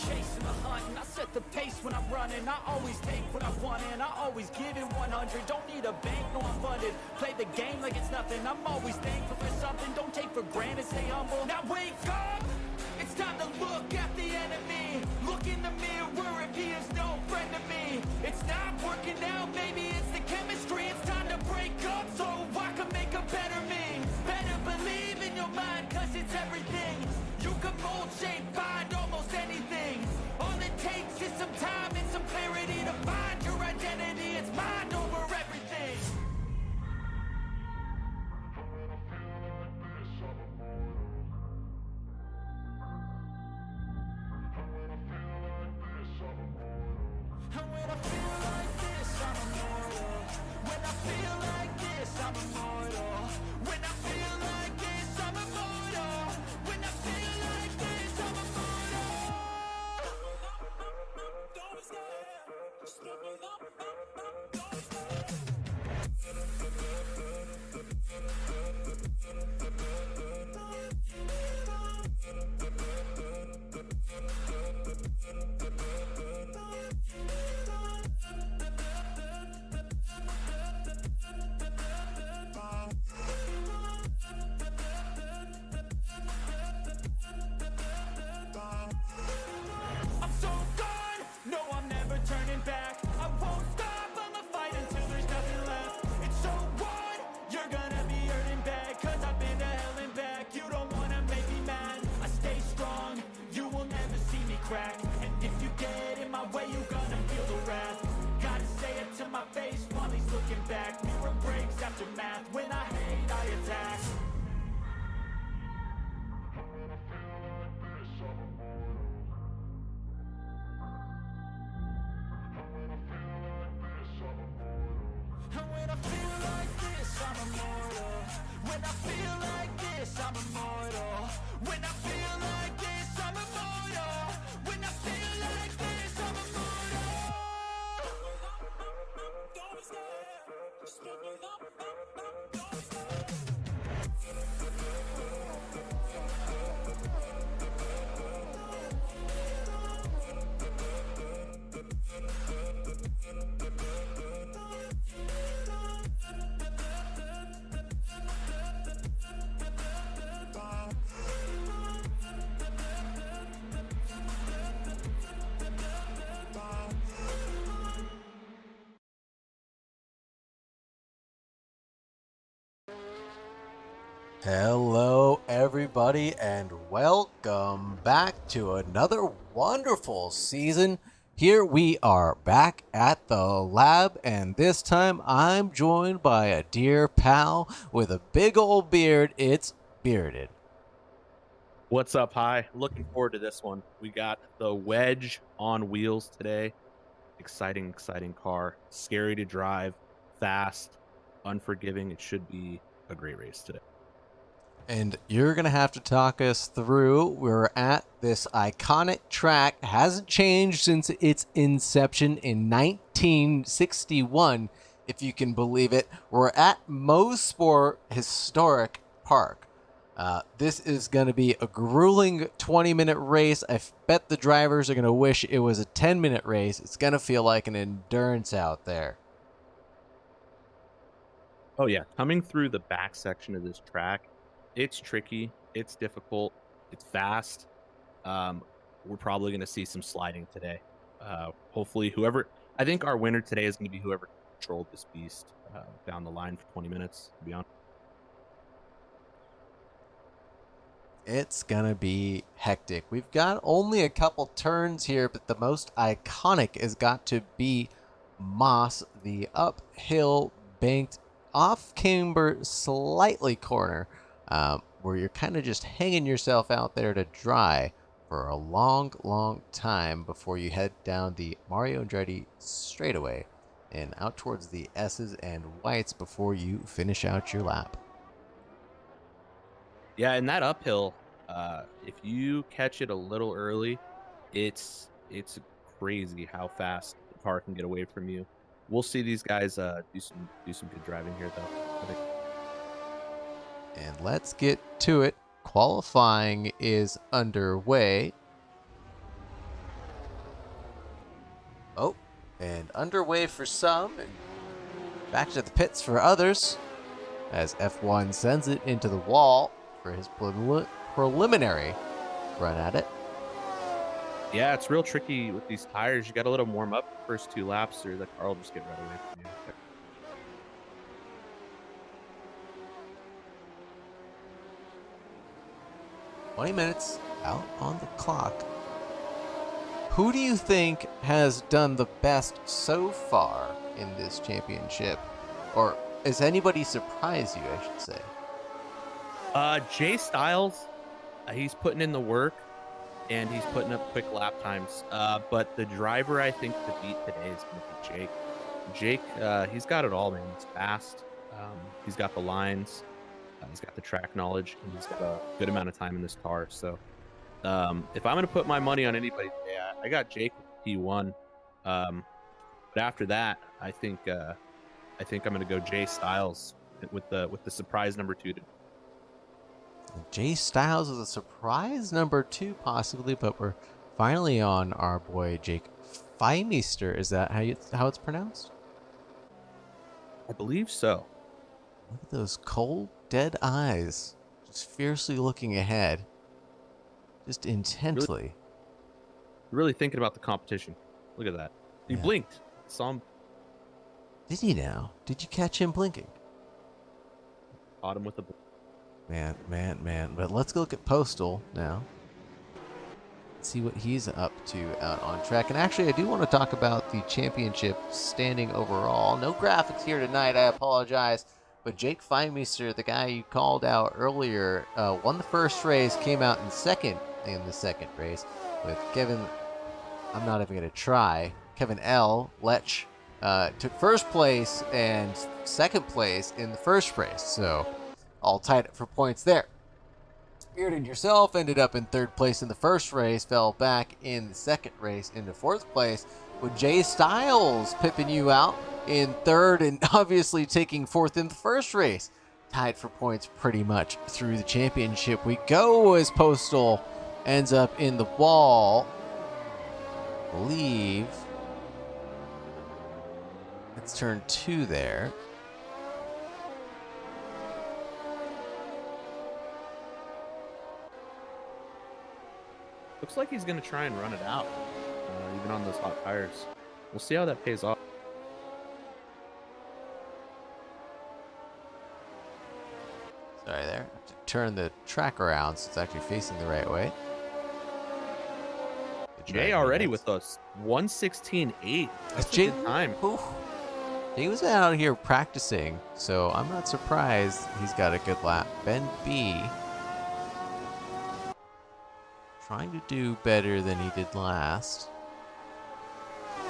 chasing the hunt, and I set the pace when I'm running. I always take what I want, and I always give it 100. Don't need a bank, no, I'm funded. Play the game like it's nothing. I'm always thankful for something. Don't take for granted, stay humble. Now wake up! It's time to look at the enemy. Look in the mirror if he is no friend to me. It's not working out, maybe it's the chemistry. It's time to break up so I can make a better me. Better believe in your mind, cause it's everything. You can mold, shape, find almost anything. All it takes is some time and some clarity to find your identity. It's mind over everything. And when I feel like this, I'm immortal. When I feel like this, I'm immortal. When I feel like this, I'm immortal. When I feel like this, I'm immortal. Don't stop. I'm so gone, no, I'm never turning back. I won't stop, I'ma fight until there's nothing left. It's so what? You're gonna be hurting bad, cause I've been to hell and back. You don't wanna make me mad, I stay strong. You will never see me crack. And if you get in my way, you're gonna feel the wrath. Gotta say it to my face while he's looking back. Mirror breaks after math, when I hate, I attack. And when I feel like this, I'm immortal. When I feel like this, I'm immortal. When I feel like this, I'm immortal. When I feel like this, I'm immortal. Don't stop. Don't stop. Hello, everybody, and welcome back to another wonderful season. Here we are back at the lab, and this time I'm joined by a dear pal with a big old beard. It's Bearded. What's up? Hi. Looking forward to this one. We got the Wedge on wheels today. Exciting car. Scary to drive, fast, unforgiving. It should be a great race today. And you're going to have to talk us through. We're at this iconic track. Hasn't changed since its inception in 1961, if you can believe it. We're at Mosport Historic Park. This is going to be a grueling 20-minute race. I bet the drivers are going to wish it was a 10-minute race. It's going to feel like an endurance out there. Oh, yeah. Coming through the back section of this track, it's tricky, it's difficult, it's fast. We're probably going to see some sliding today. Hopefully, I think our winner today is going to be whoever controlled this beast down the line for 20 minutes, to be honest. It's gonna be hectic. We've got only a couple turns here, but the most iconic has got to be Moss, the uphill banked off camber slightly corner, where you're kind of just hanging yourself out there to dry for a long time before you head down the Mario Andretti straightaway and out towards the S's and whites before you finish out your lap. Yeah, and that uphill, if you catch it a little early, it's crazy how fast the car can get away from you. We'll see these guys do some good driving here, though, I think. And let's get to it. Qualifying is underway. Oh, and underway for some, and back to the pits for others, as F1 sends it into the wall for his preliminary run at it. Yeah, it's real tricky with these tires. You got to let them warm up the first 2 laps, or the car will just get right away from you. 20 minutes out on the clock. Who do you think has done the best so far in this championship? Or has anybody surprised you, I should say? Jay Styles, he's putting in the work and he's putting up quick lap times. But the driver I think to beat today is going to be Jake. Jake, he's got it all, man. He's fast. He's got the lines. He's got the track knowledge, and he's got a good amount of time in this car. So if I'm going to put my money on anybody today, I got Jake with P1. But after that, I think I'm going to go Jay Styles with the surprise number 2. Jay Styles is a surprise number 2, possibly, but we're finally on our boy Jake Feimeister. Is that how it's pronounced? I believe so. Look at those cold, dead eyes, just fiercely looking ahead, just intently. Really thinking about the competition. Look at that. He blinked. Saw him. Did he now? Did you catch him blinking? Caught him with a. Man. But let's look at Postal now. See what he's up to out on track. And actually, I do want to talk about the championship standing overall. No graphics here tonight. I apologize. But Jake Feimeister, the guy you called out earlier, won the first race, came out in second in the second race with Kevin. I'm not even going to try. Kevin L. Lech took first place and second place in the first race. So all tied up for points there. Spirited Yourself ended up in third place in the first race, fell back in the second race into fourth place, with Jay Styles pipping you out in third and obviously taking fourth in the first race. Tied for points pretty much through the championship we go, as Postal ends up in the wall. I believe it's turn 2 there. Looks like he's going to try and run it out, even on those hot tires. We'll see how that pays off. Sorry there. Have to turn the track around so it's actually facing the right way. Jay already with us. 1:16.8. That's a good time. Oof. He was out here practicing, so I'm not surprised he's got a good lap. Ben B trying to do better than he did last.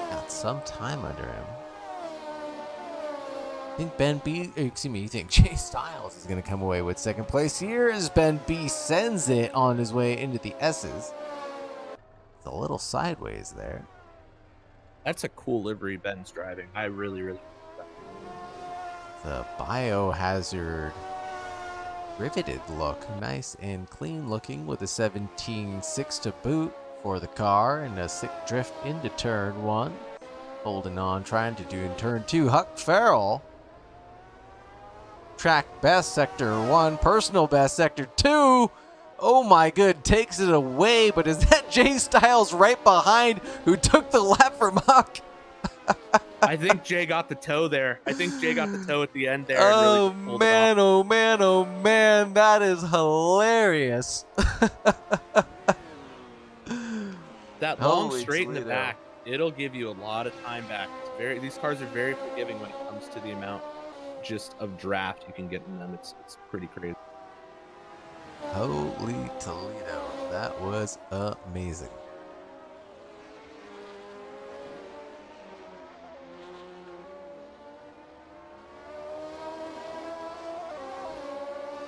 Got some time under him. You think Jay Styles is going to come away with second place here as Ben B sends it on his way into the S's. It's a little sideways there. That's a cool livery Ben's driving. I really like that. The Biohazard riveted look. Nice and clean looking with a 17.6 to boot for the car and a sick drift into turn 1. Holding on, trying to do in turn 2. Huck Farrell. Track best, sector 1. Personal best, sector 2. Oh my good, takes it away, but is that Jay Styles right behind who took the lap from Huck? I think Jay got the toe there. I think Jay got the toe at the end there. Oh, and really man, oh man, oh man, that is hilarious. That long Holy straight in the Toledo. back, it'll give you a lot of time back. These cars are very forgiving when it comes to the amount just of draft you can get in them. It's pretty crazy. Holy Toledo, that was amazing.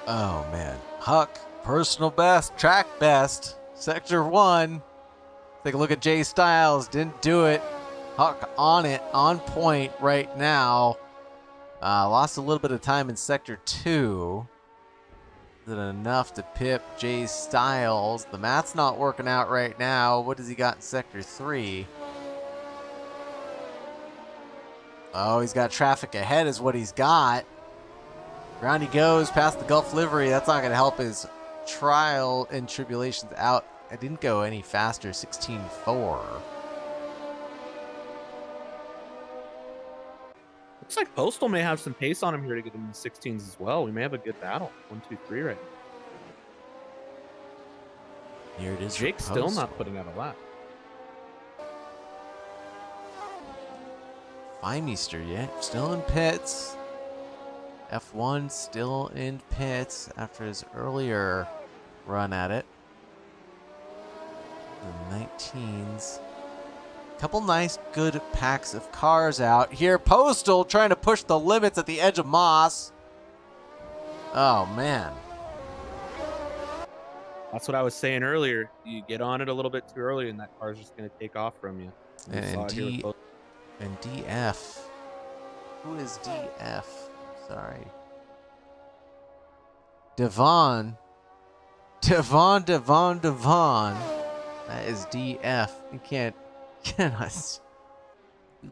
Oh man, Huck, personal best, track best, sector 1. Take a look at Jay Styles, didn't do it. Huck on it, on point right now. Lost a little bit of time in sector 2. Is it enough to pip Jay Styles? The math's not working out right now. What does he got in sector 3? Oh, he's got traffic ahead is what he's got. Round he goes past the Gulf livery. That's not going to help his trial and tribulations out. I didn't go any faster, 16.4. Looks like Postal may have some pace on him here to get him in the 16s as well. We may have a good battle. 1, 2, 3 right now. Here it is. Jake's still not putting out a lap. Feimeister, yeah, still in pits. F1 still in pits after his earlier run at it. The 19s. Couple nice, good packs of cars out. Here, Postal trying to push the limits at the edge of Moss. Oh, man. That's what I was saying earlier. You get on it a little bit too early, and that car's just going to take off from you. And DF. Who is DF? Sorry. Devon. That is DF. You cannot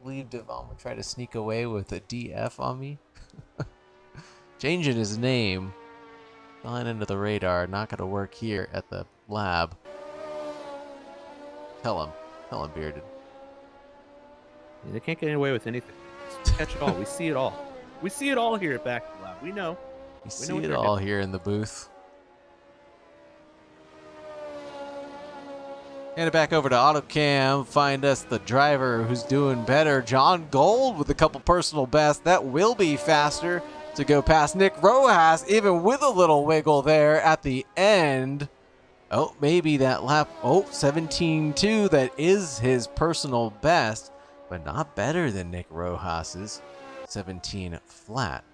believe Devon would try to sneak away with a DF on me. Changing his name. Flying under the radar. Not going to work here at the lab. Tell him, Bearded. Yeah, they can't get away with anything. Just catch it all. We see it all. We see it all here at Back to the Lab. We know. We see it all here in the booth. Hand it back over to AutoCam. Find us the driver who's doing better. John Gold with a couple personal bests. That will be faster to go past Nick Rojas, even with a little wiggle there at the end. Oh, maybe that lap. Oh, 17.2. That is his personal best, but not better than Nick Rojas's 17 flat.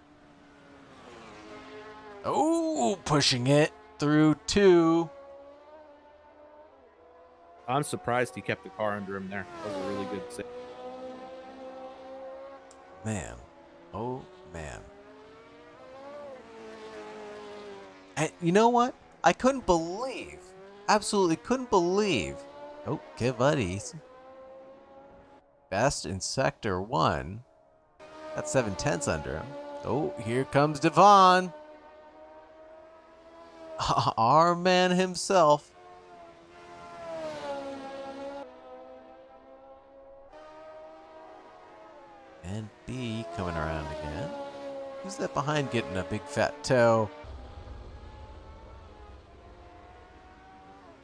Oh, pushing it through 2. I'm surprised he kept the car under him there. That was a really good save. Man. Oh, man. And you know what? I couldn't believe, absolutely couldn't believe. Oh, Kivuddy's best in Sector 1. That's 7/10 under him. Oh, here comes Devon. Our man himself. And B coming around again. Who's that behind getting a big fat toe?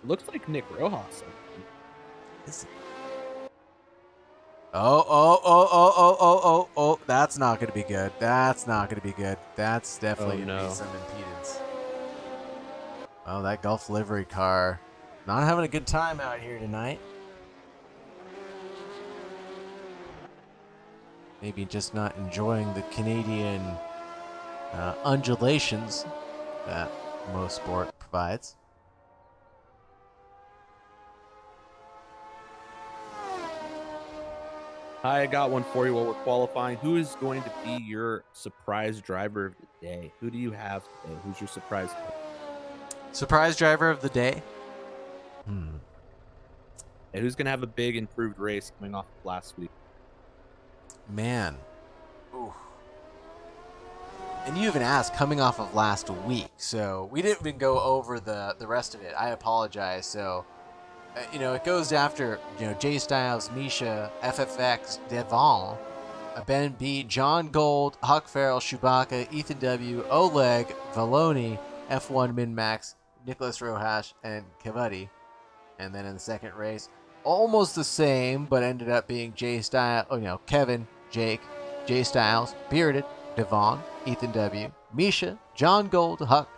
Looks like Nick Rojas. Is it? Oh. That's not going to be good. That's not going to be good. That's definitely going to be some impedance. Oh, that Gulf livery car. Not having a good time out here tonight. Maybe just not enjoying the Canadian undulations that Mosport provides. I got one for you while we're qualifying. Who is going to be your surprise driver of the day? Who do you have today? Who's your surprise? Surprise driver of the day? And who's going to have a big improved race coming off of last week? Man. Ooh. And you even asked coming off of last week, so we didn't even go over the rest of it. I apologize. So, it goes after, Jay Styles, Misha, FFX, Devon, Ben B, John Gold, Huck Farrell, Chewbacca, Ethan W, Oleg, Valoni, F1 Min-Max, Nicholas Rojas, and Kivuddy. And then in the second race, almost the same, but ended up being Jay Styles, Kevin, Jake, Jay Styles, Bearded, Devon, Ethan W, Misha, John Gold, Huck,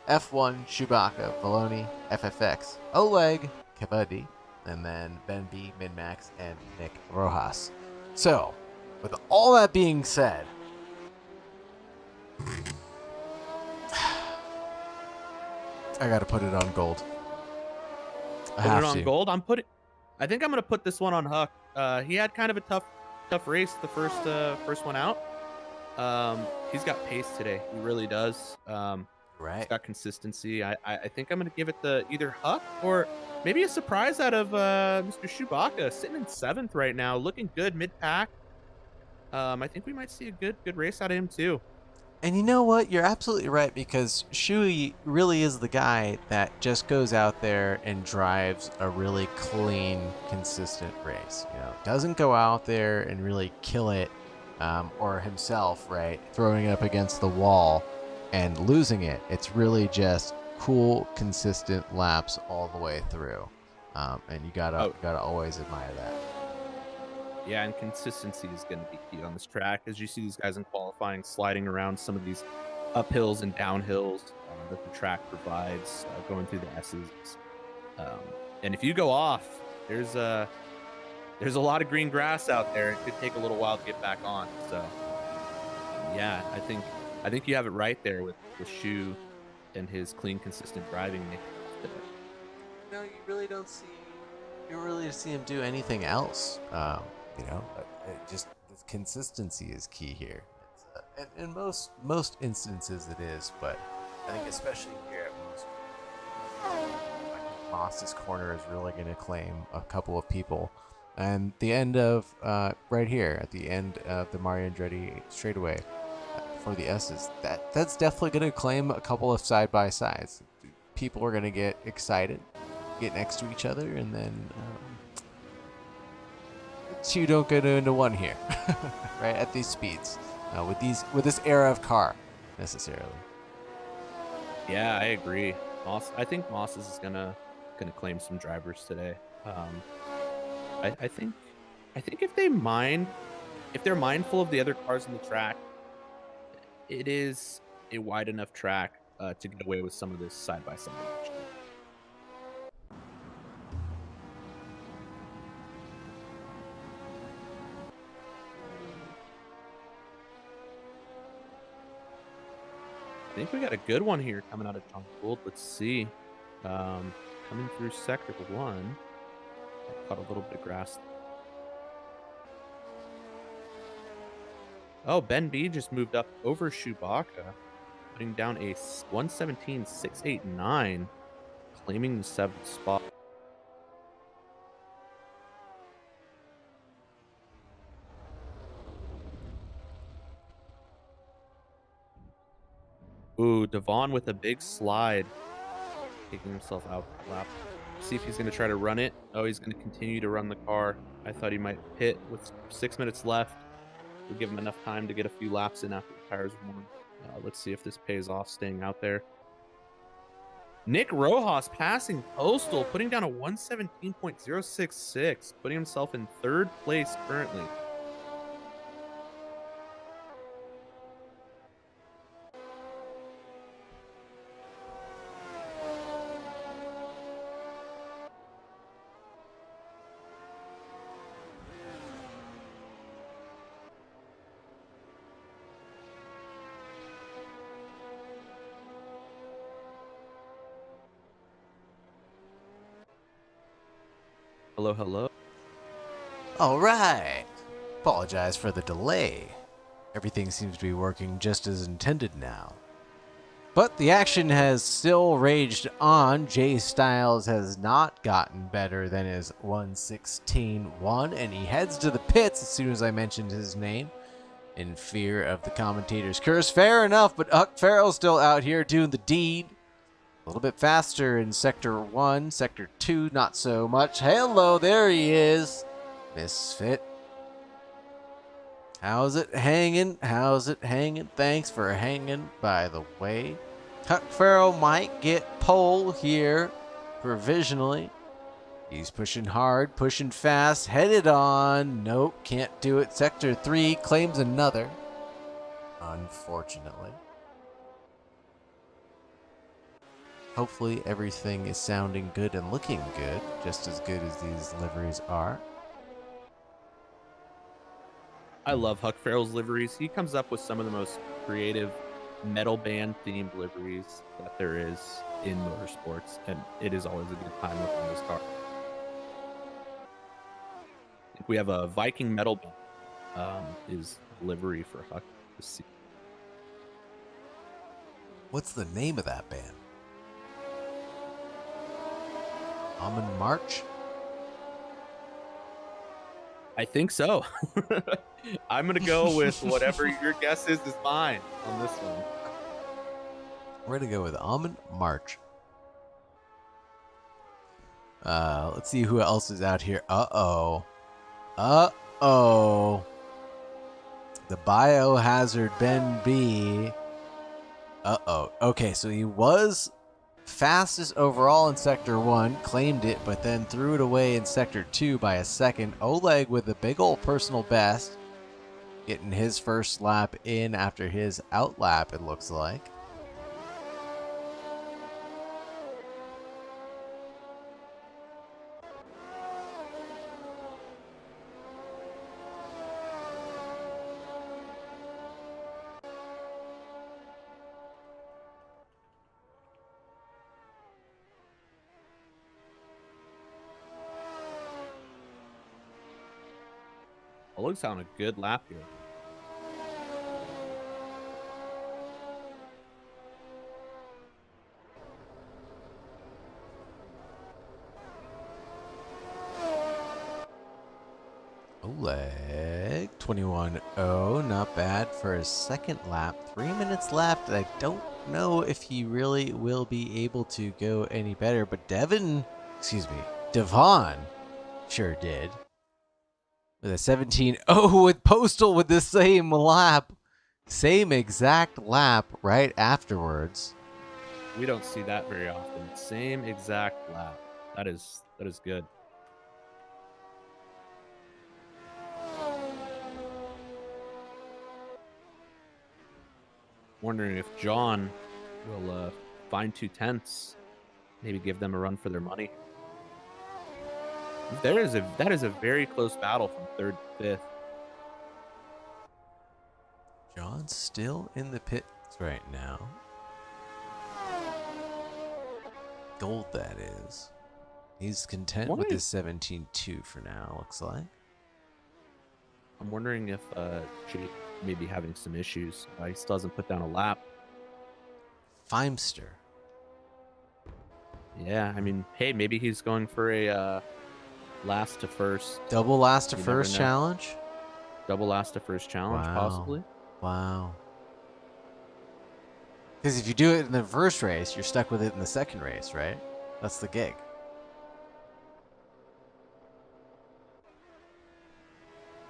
F1, Chewbacca, Valoni, FFX, Oleg, Kivuddy, and then Ben B, Min-Max, and Nick Rojas. So, with all that being said, I gotta put it on Gold. Put it on Gold. I think I'm gonna put this one on Huck. He had kind of a tough race the first one out. He's got pace today. He really does. Right. He's got consistency. I think I'm gonna give it the either Huck or maybe a surprise out of Mr. Chewbacca, sitting in 7th right now, looking good mid pack. I think we might see a good race out of him too. And you know what? You're absolutely right, because Shui really is the guy that just goes out there and drives a really clean, consistent race. Doesn't go out there and really kill it, or himself, right? Throwing it up against the wall and losing it. It's really just cool, consistent laps all the way through. And you gotta always admire that. Yeah, and consistency is going to be key on this track, as you see these guys in qualifying sliding around some of these uphills and downhills that the track provides, going through the S's. Um, and if you go off, there's a lot of green grass out there. It could take a little while to get back on. So, yeah, I think you have it right there with Shu and his clean, consistent driving. No, you really don't see him do anything else. Just this consistency is key here. In most instances it is, but I think especially here at Mosport, I think Moss's corner is really going to claim a couple of people. And the end of right here at the end of the Mario Andretti straightaway for the S's, that's definitely going to claim a couple of side by sides. People are going to get excited, get next to each other, and then two don't get into one here, right? At these speeds, with this era of car, necessarily. Yeah, I agree. I think Moss is gonna claim some drivers today. I think if they're mindful of the other cars in the track, it is a wide enough track to get away with some of this side by side action. I think we got a good one here coming out of John Gould. Let's see. Coming through sector 1. I caught a little bit of grass. Oh, Ben B just moved up over Chewbacca, putting down a 117.689, claiming the 7th spot. Ooh, Devon with a big slide, taking himself out the lap. See if he's going to try to run it. Oh, he's going to continue to run the car. I thought he might pit with 6 minutes left. We'll give him enough time to get a few laps in after the tires warm. Let's see if this pays off staying out there. Nick Rojas passing Postal, putting down a 117.066, putting himself in 3rd place currently. Hello, hello. All right. Apologize for the delay. Everything seems to be working just as intended now. But the action has still raged on. Jay Styles has not gotten better than his 1:16.1, and he heads to the pits as soon as I mentioned his name, in fear of the commentator's curse. Fair enough, but Huck Farrell's still out here doing the deed. A little bit faster in Sector 1. Sector 2, not so much. Hello, there he is. Misfit. How's it hanging? How's it hanging? Thanks for hanging, by the way. Huck Farrell might get pole here, provisionally. He's pushing hard, pushing fast, headed on. Nope, can't do it. Sector 3 claims another, unfortunately. Hopefully everything is sounding good and looking good, just as good as these liveries are. I love Huck Farrell's liveries. He comes up with some of the most creative metal band themed liveries that there is in motorsports, and it is always a good time looking at this car. I think we have a Viking metal band is livery for Huck this season. What's the name of that band? Almond March? I think so. I'm gonna go with whatever your guess is mine on this one. We're gonna go with Almond March. Let's see who else is out here. Uh-oh. Uh-oh. The Biohazard Ben B. Uh-oh. Okay, so he was fastest overall in Sector 1, claimed it, but then threw it away in Sector 2 by a second. Oleg with a big old personal best, getting his first lap in after his outlap, it looks like. Oleg's on a good lap here. Oleg, 21.0, not bad for his second lap. 3 minutes left. I don't know if he really will be able to go any better, but Devon sure did. With a 17.0 with Postal with the same lap. Same exact lap right afterwards. We don't see that very often. Same exact lap. That is good. Wondering if John will find 2/10, maybe give them a run for their money. That is a very close battle from 3rd to 5th. John's still in the pits right now. Gold, that is. He's content with his 17.2 for now, looks like. I'm wondering if Jake may be having some issues. He still hasn't put down a lap. Feimster. Yeah, I mean, hey, maybe he's going for a last to first. Double last to You first never know. challenge? Double last to first challenge, Wow. possibly. Wow. Because if you do it in the first race, you're stuck with it in the second race, right? That's the gig.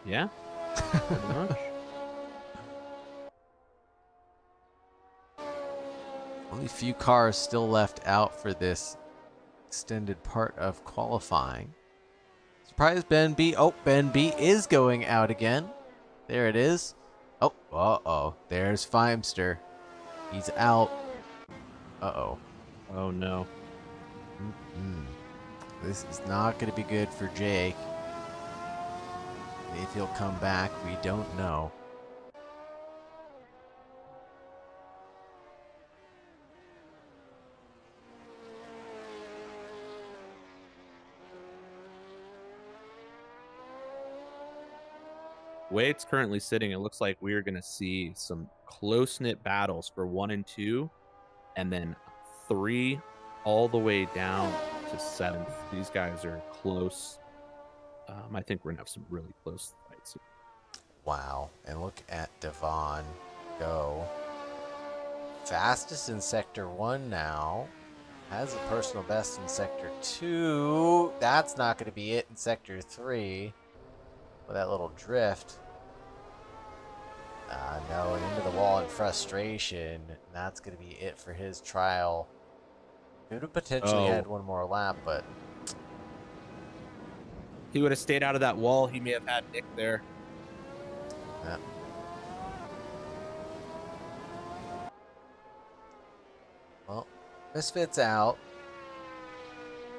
Yeah, pretty much. Only few cars still left out for this extended part of qualifying. Surprise Ben B. Oh, Ben B is going out again. There it is. Oh, uh-oh. There's Feimster. He's out. Uh-oh. Oh, no. This is not going to be good for Jake. If he'll come back, we don't know. The way it's currently sitting, it looks like we're going to see some close-knit battles for 1 and 2, and then 3 all the way down to 7th. These guys are close. I think we're going to have some really close fights. Wow. And look at Devon go. Fastest in Sector 1 now. Has a personal best in Sector 2. That's not going to be it in Sector 3. With that little drift. No, and into the wall in frustration. That's going to be it for his trial. Could have potentially had one more lap, but... He would have stayed out of that wall. He may have had Nick there. Yeah. Well, Misfits out.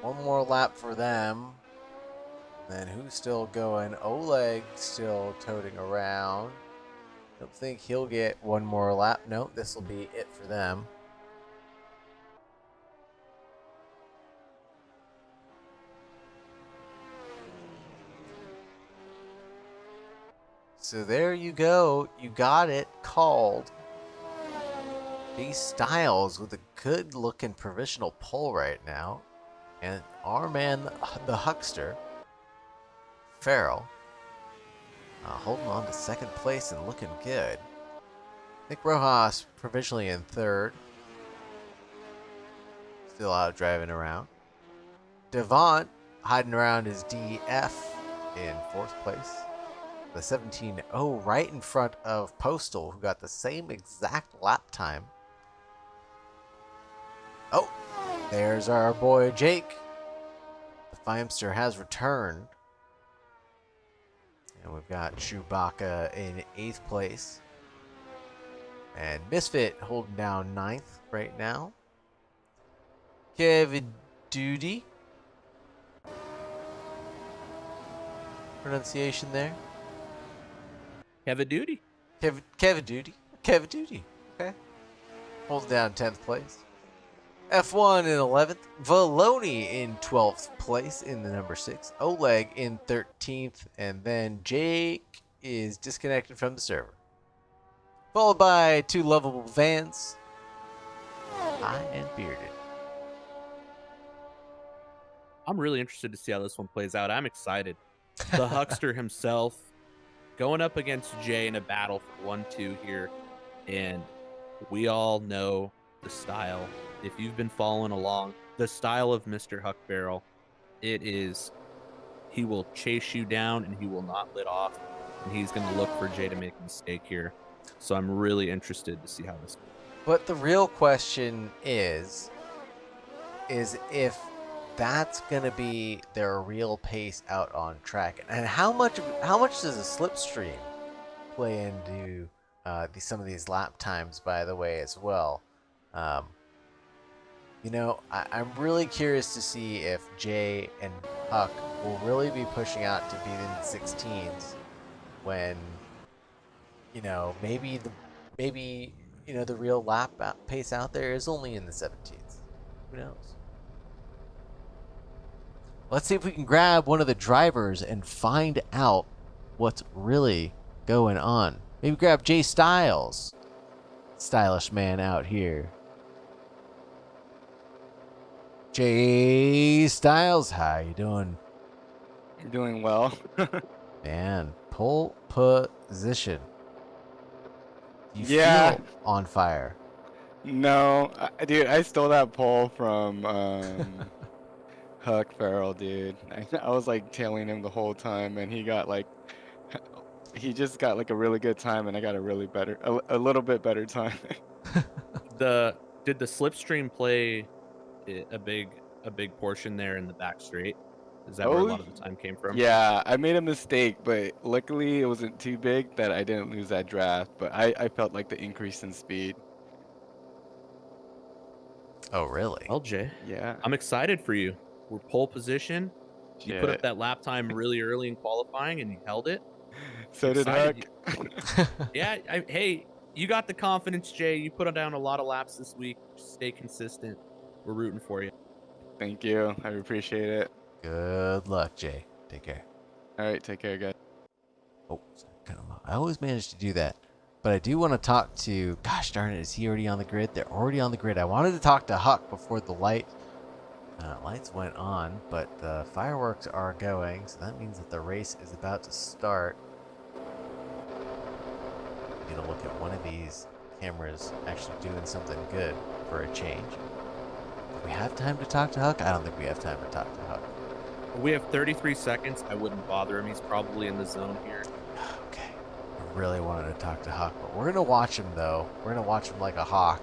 One more lap for them. Then who's still going? Oleg still toting around. Don't think he'll get one more lap. Nope, this will be it for them. So there you go. You got it called. B Styles with a good looking provisional pole right now. And our man, the Huckster, Farrell, holding on to second place and looking good. Nick Rojas provisionally in third. Still out driving around. Devont hiding around his DF in fourth place. The 17.0 right in front of Postal, who got the same exact lap time. Oh, there's our boy Jake. The Fimester has returned. And we've got Chewbacca in 8th place. And Misfit holding down 9th right now. Kevin Duty. Pronunciation there. Have a duty. Kevin Duty. Kevin Duty. Okay. Holds down 10th place. F1 in 11th. Valoni in 12th place in the number 6. Oleg in 13th. And then Jake is disconnected from the server. Followed by 2 lovable vans. High and bearded. I'm really interested to see how this one plays out. I'm excited. The Huckster himself going up against Jay in a battle for 1-2 here. And we all know the style. If you've been following along, the style of Mr. Huck Barrel, it is, he will chase you down and he will not let off. And he's going to look for Jay to make a mistake here. So I'm really interested to see how this goes. But the real question is if that's going to be their real pace out on track. And how much does a slipstream play into some of these lap times, by the way, as well? You know, I'm really curious to see if Jay and Huck will really be pushing out to be in the 16s when, you know, maybe the real lap pace out there is only in the 17s. Who knows? Let's see if we can grab one of the drivers and find out what's really going on. Maybe grab Jay Styles. Stylish man out here. Jay Styles, how you doing? You're doing well. Man, pole position. You Yeah. feel on fire. No, dude, I stole that pole from Huck Farrell, dude. I was like tailing him the whole time, and he just got like a really good time, and I got a little bit better time. Did the slipstream play a big portion there in the back straight? Is that where a lot of the time came from? Yeah, I made a mistake, but luckily it wasn't too big that I didn't lose that draft. But I felt like the increase in speed. Oh, really? Well, Jay, Yeah. I'm excited for you. We're pole position. You put up Shit. that lap time really early in qualifying, and you held it. So did Huck. Excited. Yeah, hey, you got the confidence, Jay. You put down a lot of laps this week. Stay consistent. We're rooting for you. Thank you. I appreciate it. Good luck, Jay. Take care. All right, take care, guys. Oh, I always manage to do that. But I do want to talk to, gosh darn it, is he already on the grid? They're already on the grid. I wanted to talk to Huck before the lights went on, but the fireworks are going, so that means that the race is about to start. I'm going to look at one of these cameras actually doing something good for a change. Do we have time to talk to Huck? I don't think we have time to talk to Huck. We have 33 seconds. I wouldn't bother him. He's probably in the zone here. Okay. I really wanted to talk to Huck, but we're going to watch him, though. We're going to watch him like a hawk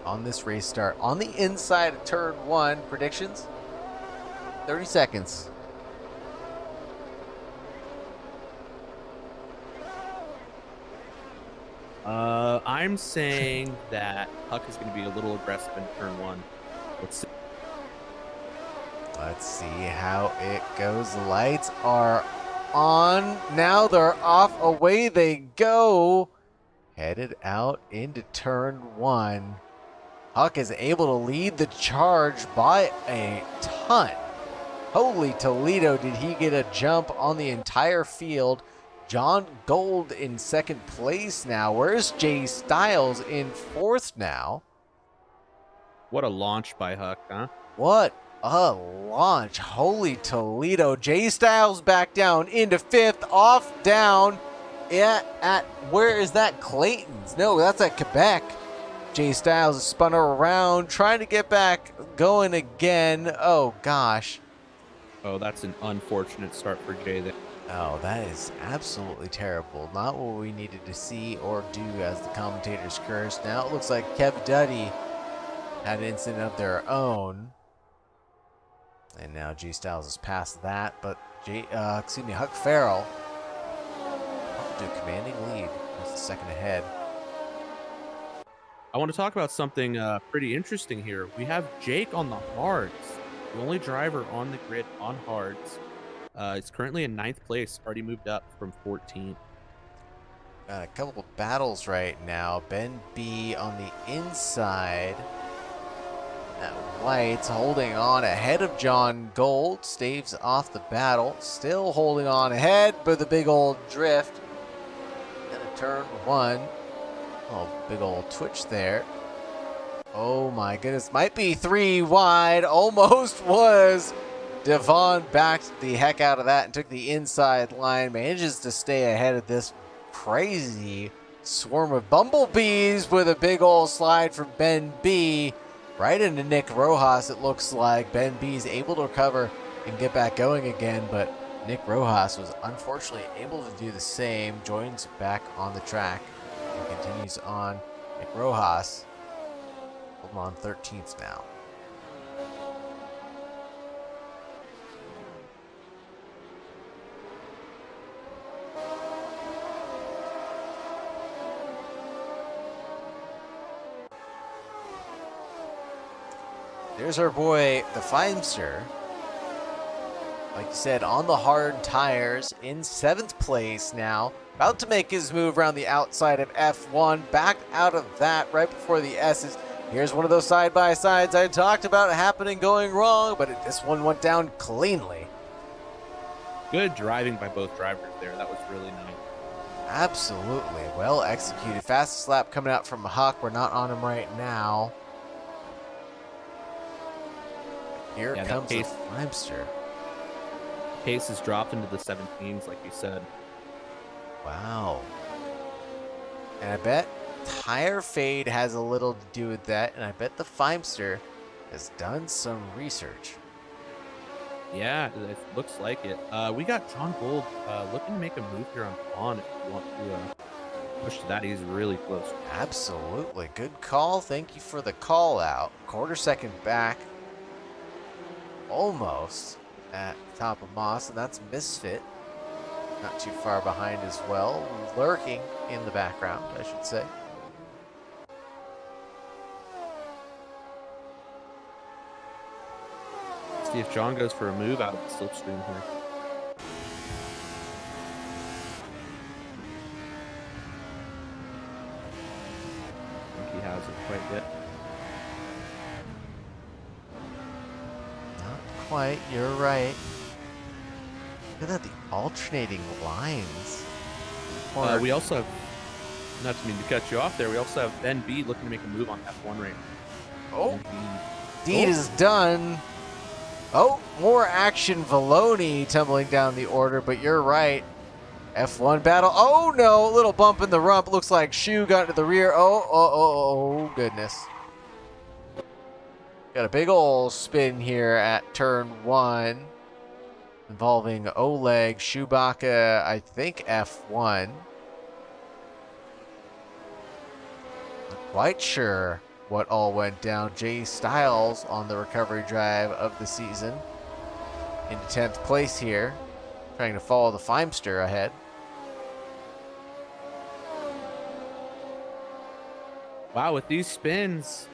on this race start. On the inside of turn 1, predictions? 30 seconds. I'm saying that Huck is going to be a little aggressive in turn 1. Let's see. Let's see how it goes. The lights are on. Now they're off. Away they go. Headed out into turn 1. Huck is able to lead the charge by a ton. Holy Toledo, did he get a jump on the entire field. John Gold in second place now. Where's Jay Styles in fourth now? What a launch by Huck, huh? What a launch. Holy Toledo. J Styles back down into 5th, off down. At where is that? Clayton's. No, that's at Quebec. J Styles spun her around, trying to get back going again. Oh gosh. Oh, that's an unfortunate start for Jay there. Oh, that is absolutely terrible. Not what we needed to see or do, as the commentators cursed. Now it looks like Kev Duddy had an incident of their own. And now G Styles is past that, but Huck Farrell up to a commanding lead. That's a second ahead. I want to talk about something pretty interesting here. We have Jake on the hards, the only driver on the grid on hards. He's currently in 9th place, already moved up from 14th. Got a couple of battles right now. Ben B on the inside. At White's holding on ahead of John Gold. Staves off the battle. Still holding on ahead, but the big old drift. Gonna turn 1. Oh, big old twitch there. Oh my goodness. Might be 3 wide. Almost was. Devon backed the heck out of that and took the inside line. Manages to stay ahead of this crazy swarm of bumblebees with a big old slide from Ben B. Right into Nick Rojas, it looks like. Ben B is able to recover and get back going again, but Nick Rojas was unfortunately able to do the same. Joins back on the track and continues on. Nick Rojas holding on 13th now. There's our boy, the Feimster. Like you said, on the hard tires, in 7th place now. About to make his move around the outside of F1. Back out of that right before the S's. Here's one of those side-by-sides I talked about happening going wrong, but this one went down cleanly. Good driving by both drivers there. That was really nice. Absolutely. Well executed. Fastest lap coming out from Huck. We're not on him right now. Here comes the Feimster. Pace has dropped into the 17s, like you said. Wow. And I bet tire fade has a little to do with that, and I bet the Feimster has done some research. Yeah, it looks like it. We got John Gold looking to make a move here on Vaughn if you want to push to that. He's really close. Absolutely. Good call. Thank you for the call out. Quarter second back. Almost at the top of Moss, and that's Misfit. Not too far behind as well. Lurking in the background, I should say. Let's see if John goes for a move out of the slipstream here. I think he hasn't quite yet. Quite, you're right. Look at that, the alternating lines. We also have, not to mean to cut you off there, we also have Ben B looking to make a move on F1 right now. Oh, deed is done. Oh, more action. Valoni tumbling down the order, but you're right. F1 battle. Oh no, a little bump in the rump. Looks like Shu got into the rear. Oh, goodness. Got a big old spin here at turn 1 involving Oleg, Chewbacca, I think F1. Not quite sure what all went down. Jay Styles on the recovery drive of the season into 10th place here, trying to follow the Feimster ahead. Wow, with these spins,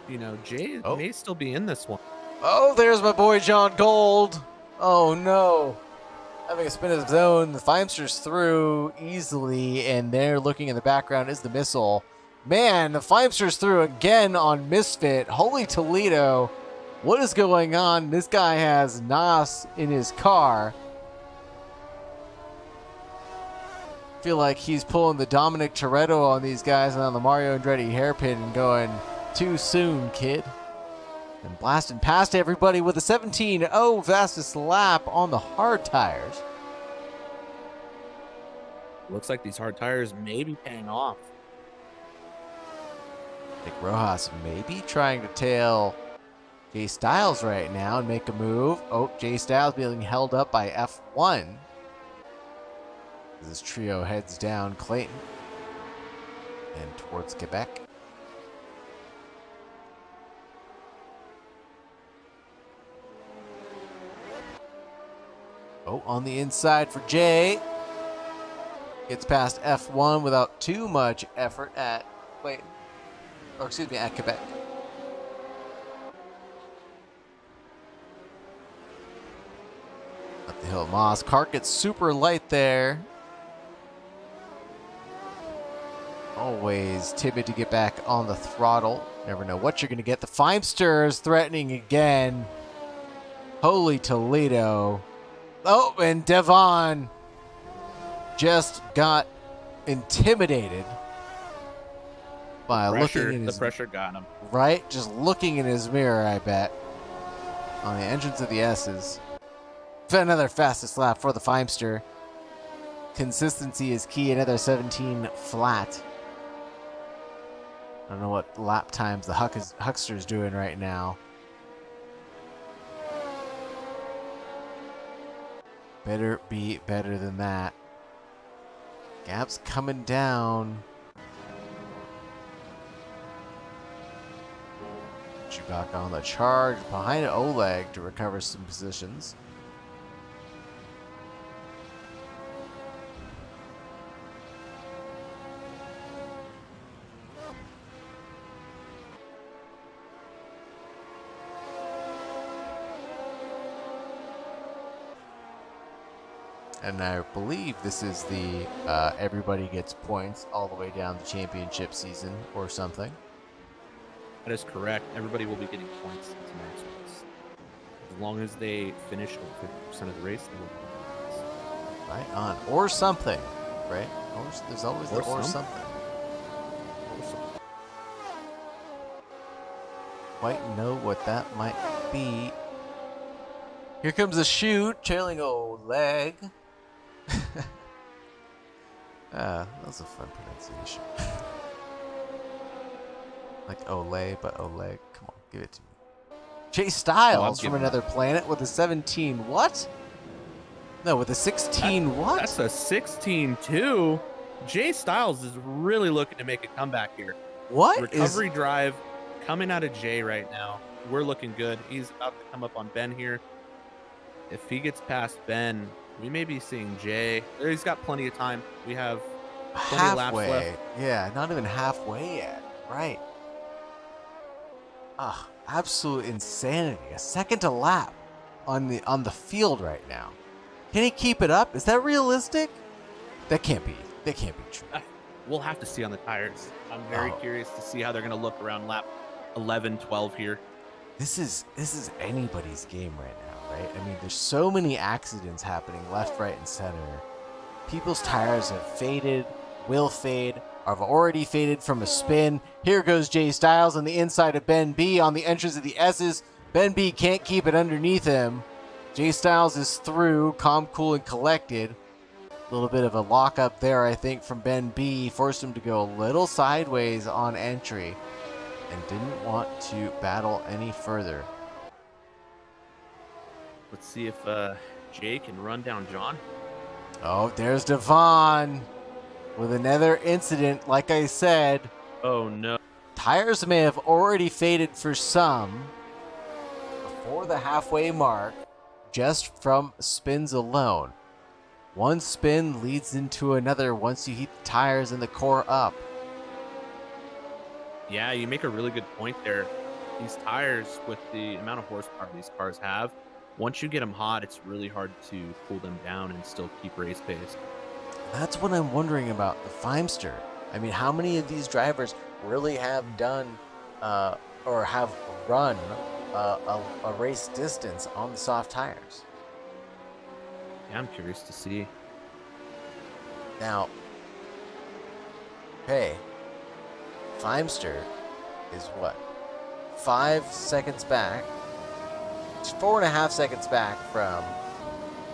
you know, Jay may still be in this one. Oh, there's my boy John Gold. Oh no. Having a spin of his own. The Feimster's through easily, and there looking in the background is the missile. Man, the Feimster's through again on Misfit. Holy Toledo. What is going on? This guy has Nas in his car. Feel like he's pulling the Dominic Toretto on these guys and on the Mario Andretti hairpin and going, too soon, kid. And blasting past everybody with a 17.0 fastest lap on the hard tires. Looks like these hard tires may be paying off. Nick Rojas maybe trying to tail Jay Styles right now and make a move. Oh, Jay Styles being held up by F1. As this trio heads down Clayton and towards Quebec. Oh, on the inside for Jay. Gets past F1 without too much effort at Clayton. Or excuse me, at Quebec. Up the hill, Moss. Cart gets super light there. Always timid to get back on the throttle. Never know what you're going to get. The Feimster is threatening again. Holy Toledo. Oh, and Devon just got intimidated by looking in his... The pressure got him. Right? Just looking in his mirror, I bet. On the entrance of the S's. Another fastest lap for the Feimster. Consistency is key. Another 17 flat. I don't know what lap times the Huckster's doing right now. Better be better than that. Gap's coming down. Chewbacca on the charge behind Oleg to recover some positions. And I believe this is the everybody gets points all the way down the championship season or something. That is correct. Everybody will be getting points in tonight's race. As long as they finish over 50% of the race, they will get points. Right on. Or something, right? There's always the or something. Quite know what that might be. Here comes a shoot, trailing Oleg. That was a fun pronunciation. Like Olay, but Oleg. Come on, give it to me. Jay Styles from another planet with a 17 what? No, with a 16 what? That's a 16-2. Jay Styles is really looking to make a comeback here. What? Recovery drive coming out of Jay right now. We're looking good. He's about to come up on Ben here. If he gets past Ben, we may be seeing Jay. He's got plenty of time. We have plenty of laps left. Yeah, not even halfway yet. Right. Absolute insanity. A second a lap on the field right now. Can he keep it up? Is that realistic? That can't be true. We'll have to see on the tires. I'm very curious to see how they're going to look around lap 11, 12 here. This is anybody's game right now, right? I mean, there's so many accidents happening left, right, and center. People's tires have faded, will fade, have already faded from a spin. Here goes Jay Styles on the inside of Ben B on the entrance of the S's. Ben B can't keep it underneath him. Jay Styles is through, calm, cool, and collected. A little bit of a lockup there, I think, from Ben B. Forced him to go a little sideways on entry and didn't want to battle any further. Let's see if Jay can run down John. Oh, there's Devon with another incident, like I said. Oh, no. Tires may have already faded for some before the halfway mark just from spins alone. One spin leads into another once you heat the tires and the core up. Yeah, you make a really good point there. These tires, with the amount of horsepower these cars have, once you get them hot, it's really hard to cool them down and still keep race pace. That's what I'm wondering about the Feimster. I mean, how many of these drivers really have done or have run a race distance on the soft tires? Yeah, I'm curious to see. Now, hey, Feimster is what? 5 seconds back. 4.5 seconds back from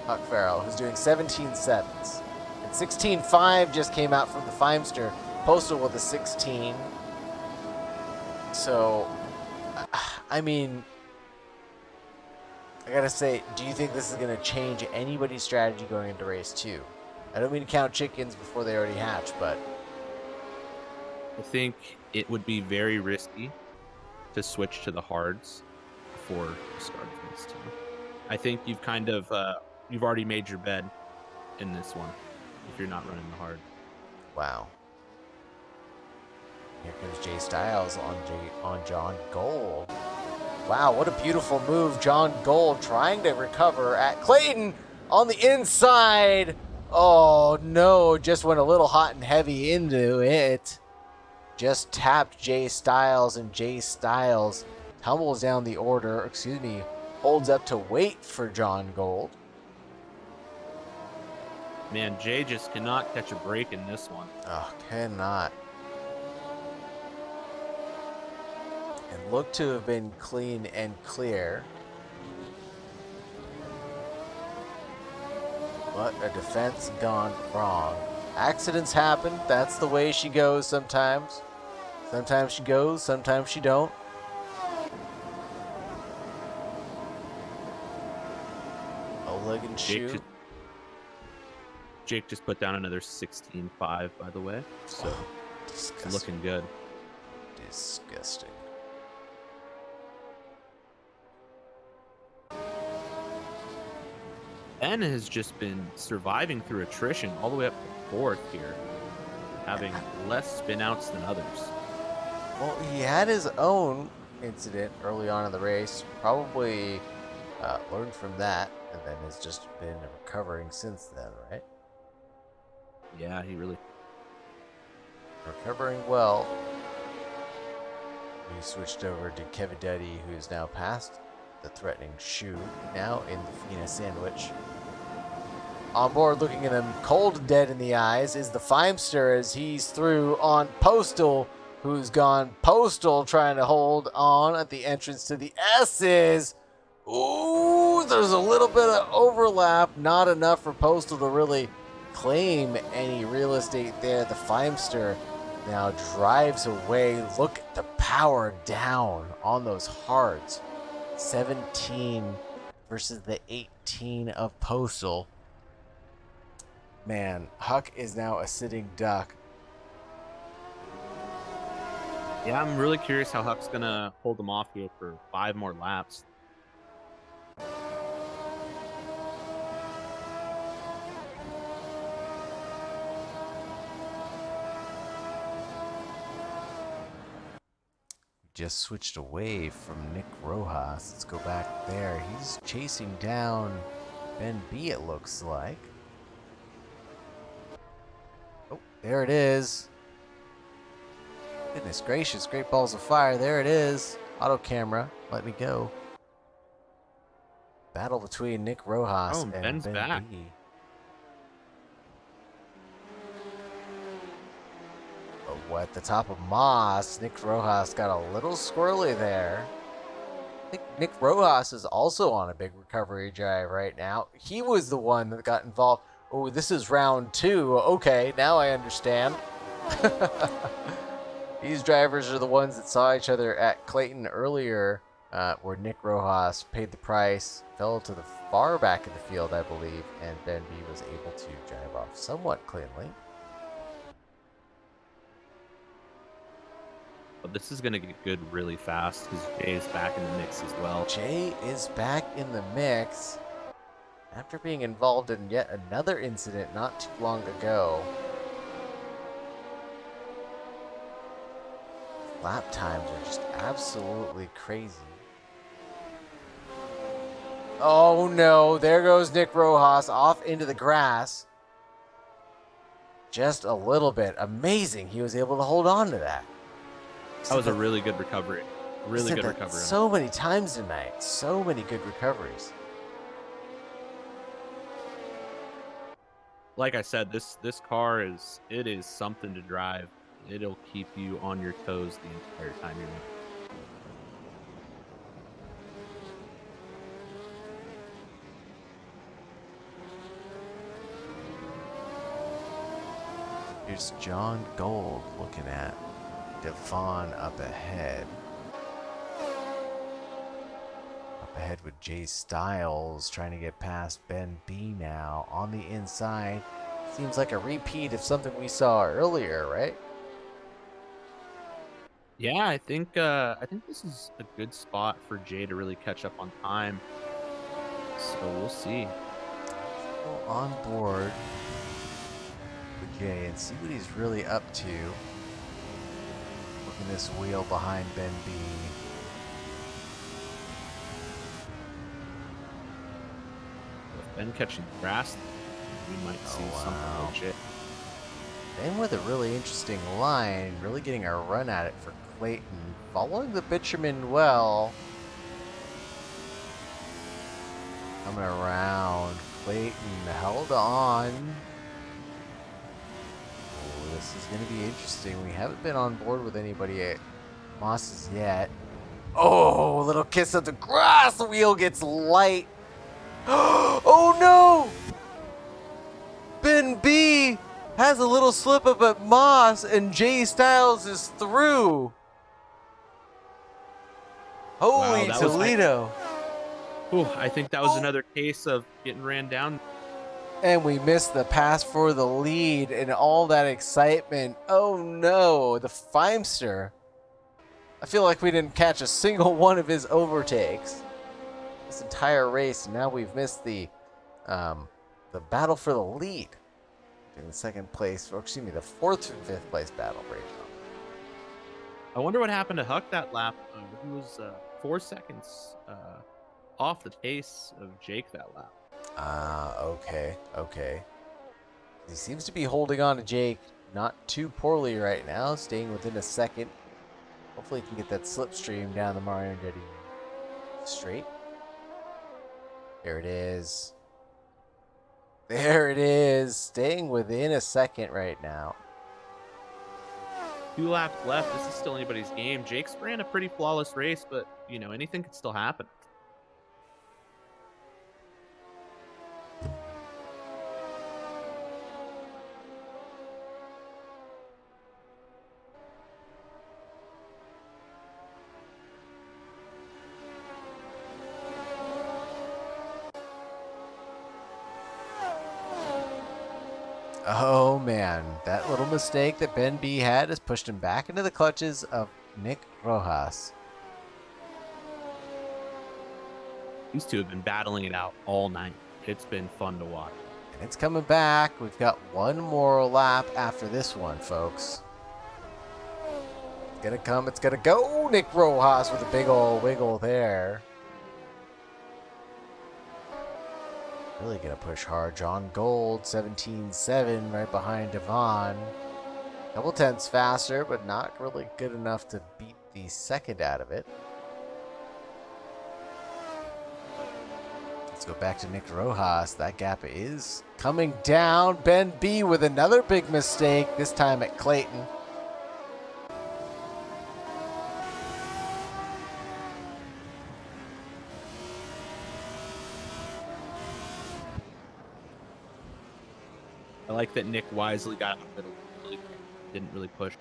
Huck Farrell, who's doing 17.7s. And 16.5 just came out from the Feimster. Postal with a 16. So, I mean, I gotta say, do you think this is gonna change anybody's strategy going into race 2? I don't mean to count chickens before they already hatch, but I think it would be very risky to switch to the hards before you start race 2. I think you've kind of you've already made your bed in this one if you're not running the hard. wow. Here comes Jay Styles on John Gold. Wow, what a beautiful move. John Gold trying to recover at Clayton on the inside. Oh no, just went a little hot and heavy into it. Just tapped Jay Styles, and Jay Styles tumbles down the order, holds up to wait for John Gold. Man, Jay just cannot catch a break in this one. Oh, cannot. And look to have been clean and clear. But a defense gone wrong. Accidents happen. That's the way she goes sometimes. Sometimes she goes, sometimes she don't. A leg and shoe. Jake just put down another 16.5, by the way. So it's looking good. Disgusting. Ben has just been surviving through attrition all the way up to 4th here, having less spinouts than others. Well, he had his own incident early on in the race. Probably learned from that, and then has just been recovering since then, right? Yeah, he really... Recovering well. We switched over to Kevin Duddy, who's now past the threatening shoe, now in the Fina sandwich. On board, looking at him cold and dead in the eyes, is the Feimster as he's through on Postal, who's gone postal, trying to hold on at the entrance to the S's. Ooh, there's a little bit of overlap, not enough for Postal to really claim any real estate there. The Feimster now drives away. Look at the power down on those hards. 17 versus the 18 of Postal. Man, Huck is now a sitting duck. Yeah, I'm really curious how Huck's going to hold him off here for 5 more laps. Just switched away from Nick Rojas. Let's go back there. He's chasing down Ben B, it looks like. Oh, there it is. Goodness gracious, great balls of fire. There it is. Auto camera, let me go. Battle between Nick Rojas and Ben's Ben back. B. Oh, at the top of Moss, Nick Rojas got a little squirrely there. I think Nick Rojas is also on a big recovery drive right now. He was the one that got involved. Oh, this is round 2. Okay, now I understand. These drivers are the ones that saw each other at Clayton earlier, where Nick Rojas paid the price, fell to the far back of the field, I believe, and Ben B was able to drive off somewhat cleanly. But this is going to get good really fast because Jay is back in the mix as well. Jay is back in the mix after being involved in yet another incident not too long ago. Lap times are just absolutely crazy. Oh no, there goes Nick Rojas off into the grass. Just a little bit. Amazing he was able to hold on to that. That was a really good recovery. Really good recovery. So many times tonight. So many good recoveries. Like I said, this car is something to drive. It'll keep you on your toes the entire time you're in. Here's John Gold looking at Devon up ahead. Up ahead with Jay Styles trying to get past Ben B now on the inside. Seems like a repeat of something we saw earlier, right? Yeah, I think this is a good spot for Jay to really catch up on time. So we'll see. Go on board with Jay and see what he's really up to. Looking this wheel behind Ben B. With Ben catching the grass, we might see something legit. Ben with a really interesting line, really getting a run at it for Clayton. Following the bitumen well. Coming around. Clayton held on. Oh, this is going to be interesting. We haven't been on board with anybody at Moss's yet. Oh, a little kiss of the grass. The wheel gets light. Oh no! Ben B has a little slip up at Moss, and Jay Styles is through. Holy Wow, Toledo. I think that was another case of getting ran down. And we missed the pass for the lead and all that excitement. Oh no, the Feimster. I feel like we didn't catch a single one of his overtakes this entire race, and now we've missed the battle for the lead. In the second place, or excuse me, the fourth and fifth place battle right now. I wonder what happened to Huck that lap. He was 4 seconds off the pace of Jake that lap. Okay. He seems to be holding on to Jake not too poorly right now, staying within a second. Hopefully he can get that slipstream down the Mario Andretti straight. There it is. There it is, staying within a second right now. 2 laps left. This is still anybody's game. Jake's ran a pretty flawless race, but, you know, anything could still happen. Oh man, that little mistake that Ben B had has pushed him back into the clutches of Nick Rojas. These two have been battling it out all night. It's been fun to watch. And it's coming back. We've got one more lap after this one, folks. It's gonna come, it's gonna go. Nick Rojas with a big ol' wiggle there. Really gonna push hard. John Gold, 17.7, right behind Devon. Couple tenths faster, but not really good enough to beat the second out of it. Let's go back to Nick Rojas. That gap is coming down. Ben B with another big mistake, this time at Clayton. I like that Nick wisely got out of it. Didn't really push.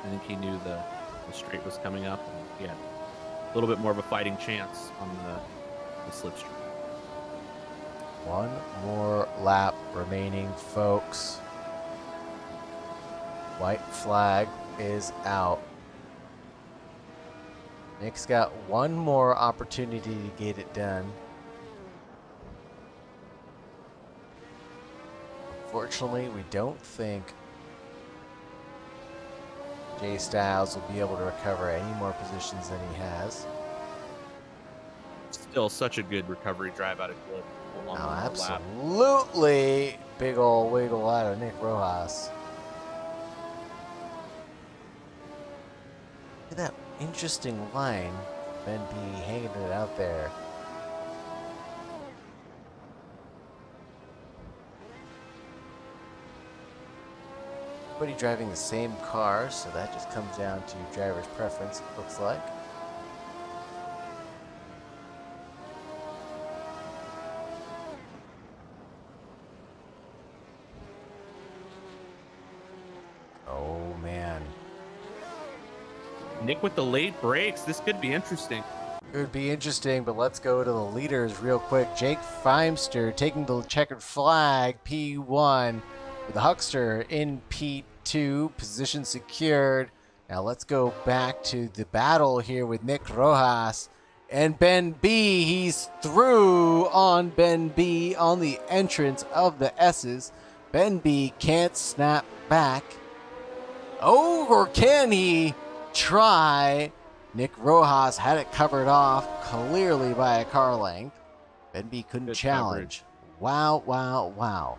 I think he knew the straight was coming up, and he had a little bit more of a fighting chance on the slipstream. One more lap remaining, folks. White flag is out. Nick's got one more opportunity to get it done. Unfortunately, we don't think Jay Styles will be able to recover any more positions than he has. Still such a good recovery drive out of Glen. Now, absolutely big ol' wiggle out of Nick Rojas. Look at that interesting line. Ben B hanging it out there. Everybody driving the same car, so that just comes down to driver's preference, it looks like. Nick with the late breaks. This could be interesting. It would be interesting, but let's go to the leaders real quick. Jake Feimster taking the checkered flag, P1, with the Huckster in P2, position secured. Now let's go back to the battle here with Nick Rojas and Ben B. He's through on Ben B on the entrance of the S's. Ben B can't snap back. Oh, or can he try? Nick Rojas had it covered off clearly by a car length. Ben B couldn't Good challenge. Wow, wow, wow.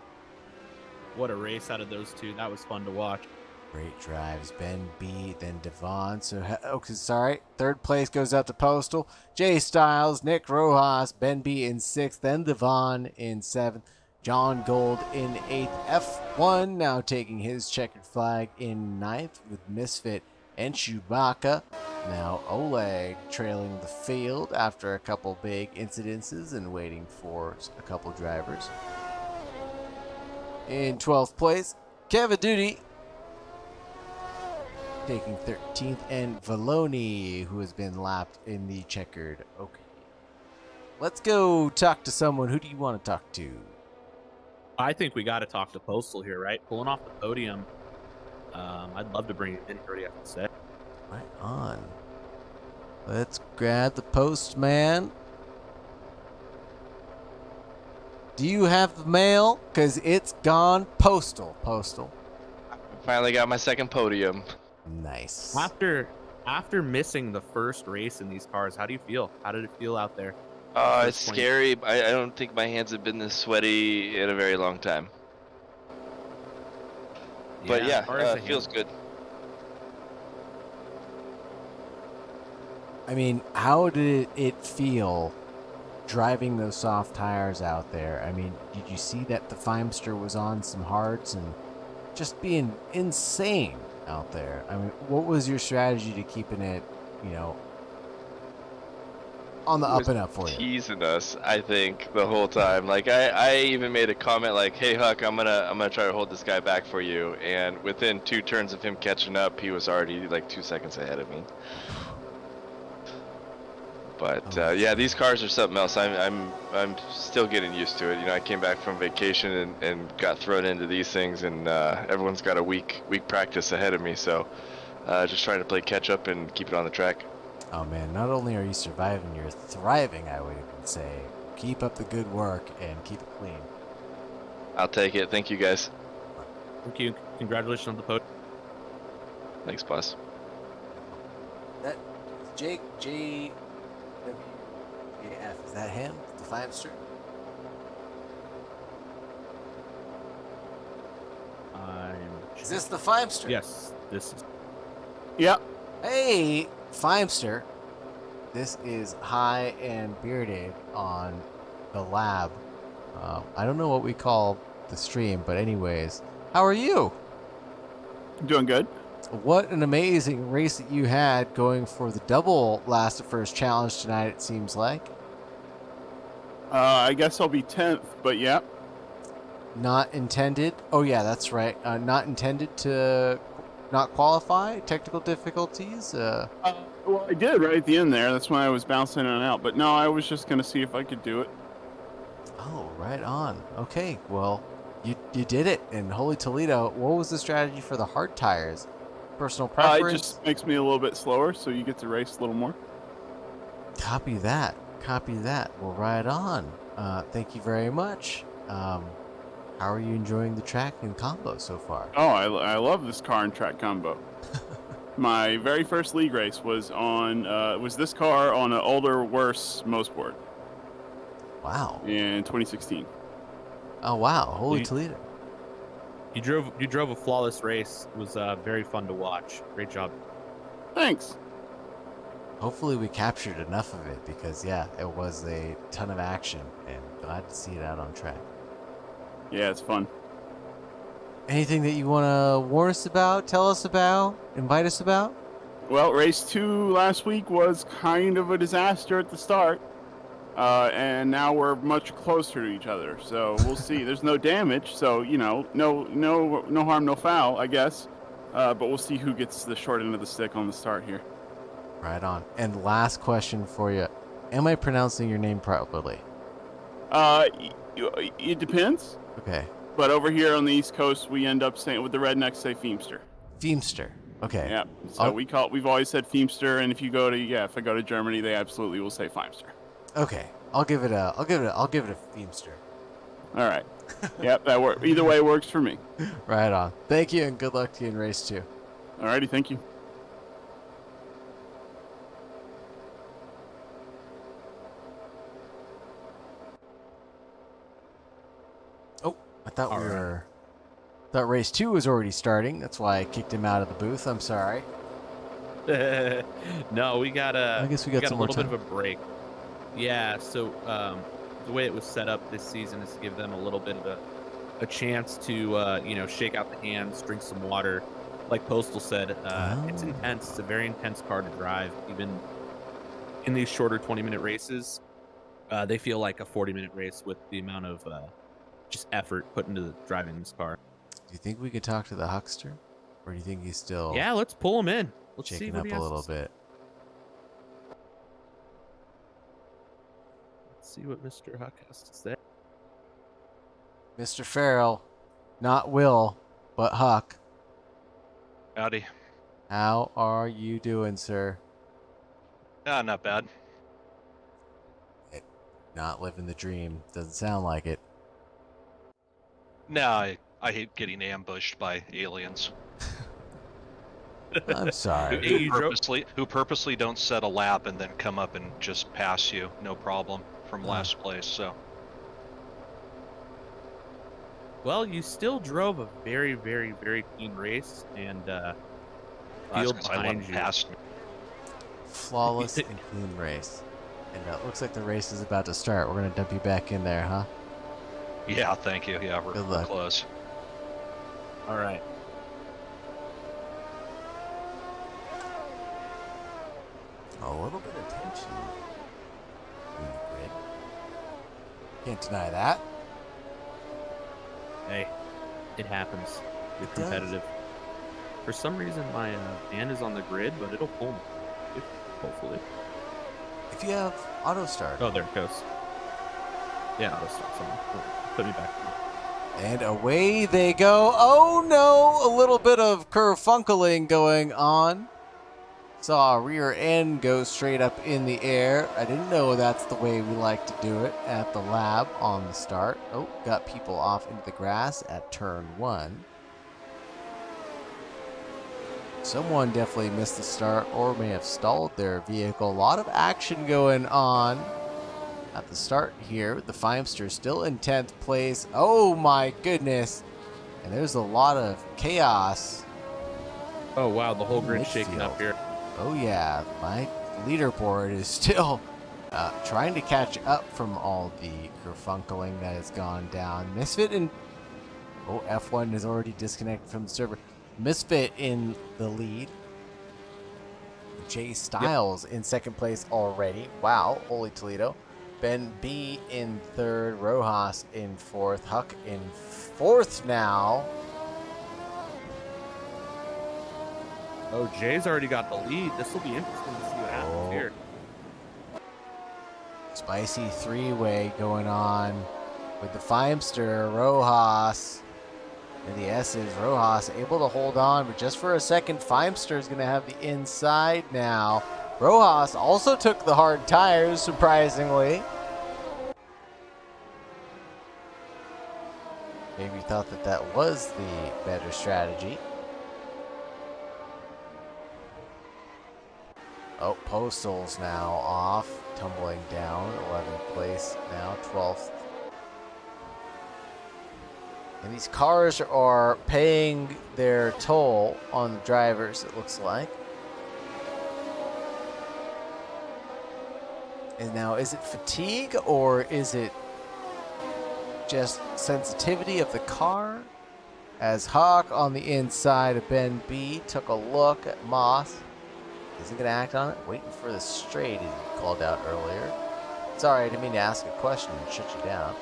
What a race out of those two. That was fun to watch. Great drives. Ben B, then Devon. So, okay, sorry. Third place goes out to Postal. Jay Styles, Nick Rojas, Ben B in 6th, then Devon in 7th. John Gold in 8th. F1 now taking his checkered flag in 9th with Misfit and Chewbacca. Now Oleg trailing the field after a couple big incidences and waiting for a couple drivers. In 12th place, Kevin Duty taking 13th, and Valoni, who has been lapped in the checkered. Okay. Let's go talk to someone. Who do you want to talk to? I think we got to talk to Postal here, right? Pulling off the podium. I'd love to bring him in here. What do you have to say? Right on. Let's grab the postman. Do you have the mail? Because it's gone postal. Postal. Finally got my second podium. Nice. After missing the first race in these cars, how do you feel? How did it feel out there? It's scary. I don't think my hands have been this sweaty in a very long time. But yeah, it feels good. I mean, how did it feel driving those soft tires out there? I mean, did you see that the Feimster was on some hards and just being insane out there? I mean, what was your strategy to keeping it, on the up and up for you? Teasing us, I think, the whole time. Like I even made a comment like, "Hey Huck, I'm gonna try to hold this guy back for you." And within 2 turns of him catching up, he was already like 2 seconds ahead of me. But yeah, these cars are something else. I'm still getting used to it. I came back from vacation and got thrown into these things, and everyone's got a week practice ahead of me. So just trying to play catch up and keep it on the track. Oh man, not only are you surviving, you're thriving, I would even say. Keep up the good work and keep it clean. I'll take it. Thank you guys. Thank you. Congratulations on the podium. Thanks, boss. That Jake J W A F, is that him? The Feimster? Is this the Feimster? Yes, this is. Yep. Hey, Feimster. This is High and Bearded on the lab. I don't know what we call the stream, but anyways, how are you? Doing good. What an amazing race that you had going for the double last to first challenge tonight, it seems like. I guess I'll be 10th, but yeah. Not intended. Oh, yeah, that's right. Not intended to not qualify. Technical difficulties. Well, I did right at the end there. That's when I was bouncing in and out. But no, I was just going to see if I could do it. Oh, right on. Okay, well, you did it. And Holy Toledo, what was the strategy for the hard tires? Personal preference? It just makes me a little bit slower, so you get to race a little more. Copy that. Copy that. Well, right on. Thank you very much. How are you enjoying the track and combo so far? Oh, I love this car and track combo. My very first league race was on was this car on an older, worse Mosport. Wow. In 2016. Oh wow! Holy Toledo. You drove a flawless race. It was very fun to watch. Great job. Thanks. Hopefully we captured enough of it because yeah, it was a ton of action and glad to see it out on track. Yeah, it's fun. Anything that you want to warn us about, tell us about, invite us about? Well, race 2 last week was kind of a disaster at the start. And now we're much closer to each other, so we'll see. There's no damage, so no harm, no foul, I guess. But we'll see who gets the short end of the stick on the start here. Right on. And last question for you. Am I pronouncing your name properly? It depends. Okay. But over here on the East Coast, we end up saying, with the rednecks, say Feemster. Feemster. Okay. Yeah. So we've always said Feemster, and if I go to Germany, they absolutely will say Feimster. Okay. I'll give it a Feemster. All right. Yep, that works. Either way works for me. Right on. Thank you, and good luck to you in race 2. All righty, thank you. Oh, I thought thought race 2 was already starting. That's why I kicked him out of the booth. I'm sorry. No, we got I guess we got some a little more bit of a break. Yeah, so the way it was set up this season is to give them a little bit of a chance to shake out the hands, drink some water. Like Postal said, it's intense. It's a very intense car to drive. Even in these shorter 20-minute races, they feel like a 40-minute race with the amount of just effort put into driving this car. Do you think we could talk to the huckster? Or do you think he's still Yeah, let's pull him in. Let's see shaking what up he a has little to say. bit? Let's see what Mr. Huck has to say. Mr. Farrell, not Will, but Huck. Howdy. How are you doing, sir? Not bad. Not living the dream. Doesn't sound like it. No, I hate getting ambushed by aliens I'm sorry. Hey, you drove- who purposely don't set a lap and then come up and just pass you, no problem, from last place. So. Well, you still drove a very, very, very clean race, and field I let behind them you. past me. Flawless and clean race. And it looks like the race is about to start. We're going to dump you back in there, huh? Yeah, thank you. Yeah, we're Good luck. close. All right. A little bit of tension in the grid. Can't deny that. Hey, it happens. You're It does. competitive. For some reason, my van is on the grid, but it'll pull me. Hopefully. If you have auto start. Oh, there it goes. Yeah, auto start. Someone put me back. And away they go. Oh no! A little bit of kerfunkling going on. Saw a rear end go straight up in the air. I didn't know that's the way we like to do it at the lab on the start. Oh, got people off into the grass at turn 1. Someone definitely missed the start or may have stalled their vehicle. A lot of action going on at the start here. The Feimster still in 10th place. Oh my goodness. And there's a lot of chaos. Oh, wow. The whole grid's shaking up Midfield. here. Oh yeah, my leaderboard is still trying to catch up from all the kerfunkling that has gone down. Misfit and F1 is already disconnected from the server. Misfit in the lead. Jay Styles in second place already. Wow, holy Toledo. Ben B in third. Rojas in fourth. Huck in fourth now. Oh, Jay's already got the lead. This will be interesting to see what happens here. Spicy three-way going on with the Feimster, Rojas, and the S's. Rojas able to hold on, but just for a second, Feimster is going to have the inside now. Rojas also took the hard tires, surprisingly. Maybe thought that that was the better strategy. Oh, Postal's now off, tumbling down, 11th place now, 12th. And these cars are paying their toll on the drivers, it looks like. And now, is it fatigue or is it just sensitivity of the car? As Hawk on the inside of Ben B took a look at Moss. Is he going to act on it? Waiting for the straight, as he called out earlier. Sorry, I didn't mean to ask a question and shut you down.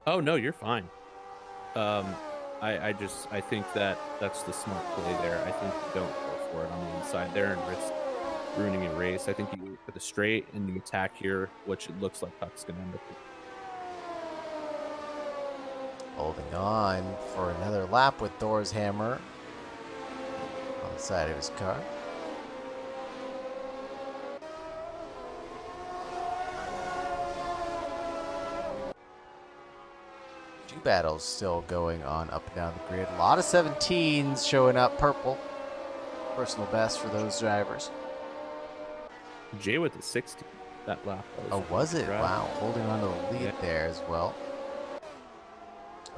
Oh, no, you're fine. I think that that's the smart play there. I think you don't go for it on the inside there and risk ruining your race. I think you go for the straight and you attack here, which it looks like Huck's going to end up with. Holding on for another lap with Thor's hammer on the side of his car. Two battles still going on up and down the grid. A lot of 17s showing up purple. Personal best for those drivers. Jay with the 60 that lap. Oh, was it? Drive. Wow, holding on to the lead Yeah. there as well.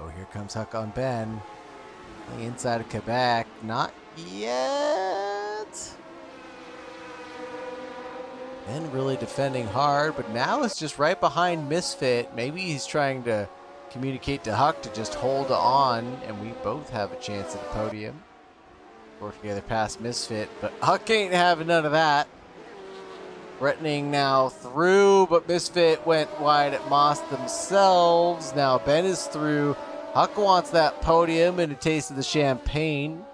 Oh, here comes Huck on Ben. The inside of Quebec. Not yet. Ben really defending hard, but now it's just right behind Misfit. Maybe he's trying to communicate to Huck to just hold on, and we both have a chance at the podium. Work together past Misfit, but Huck ain't having none of that. Threatening now through, but Misfit went wide at Moss themselves. Now Ben is through. Huck wants that podium and a taste of the champagne.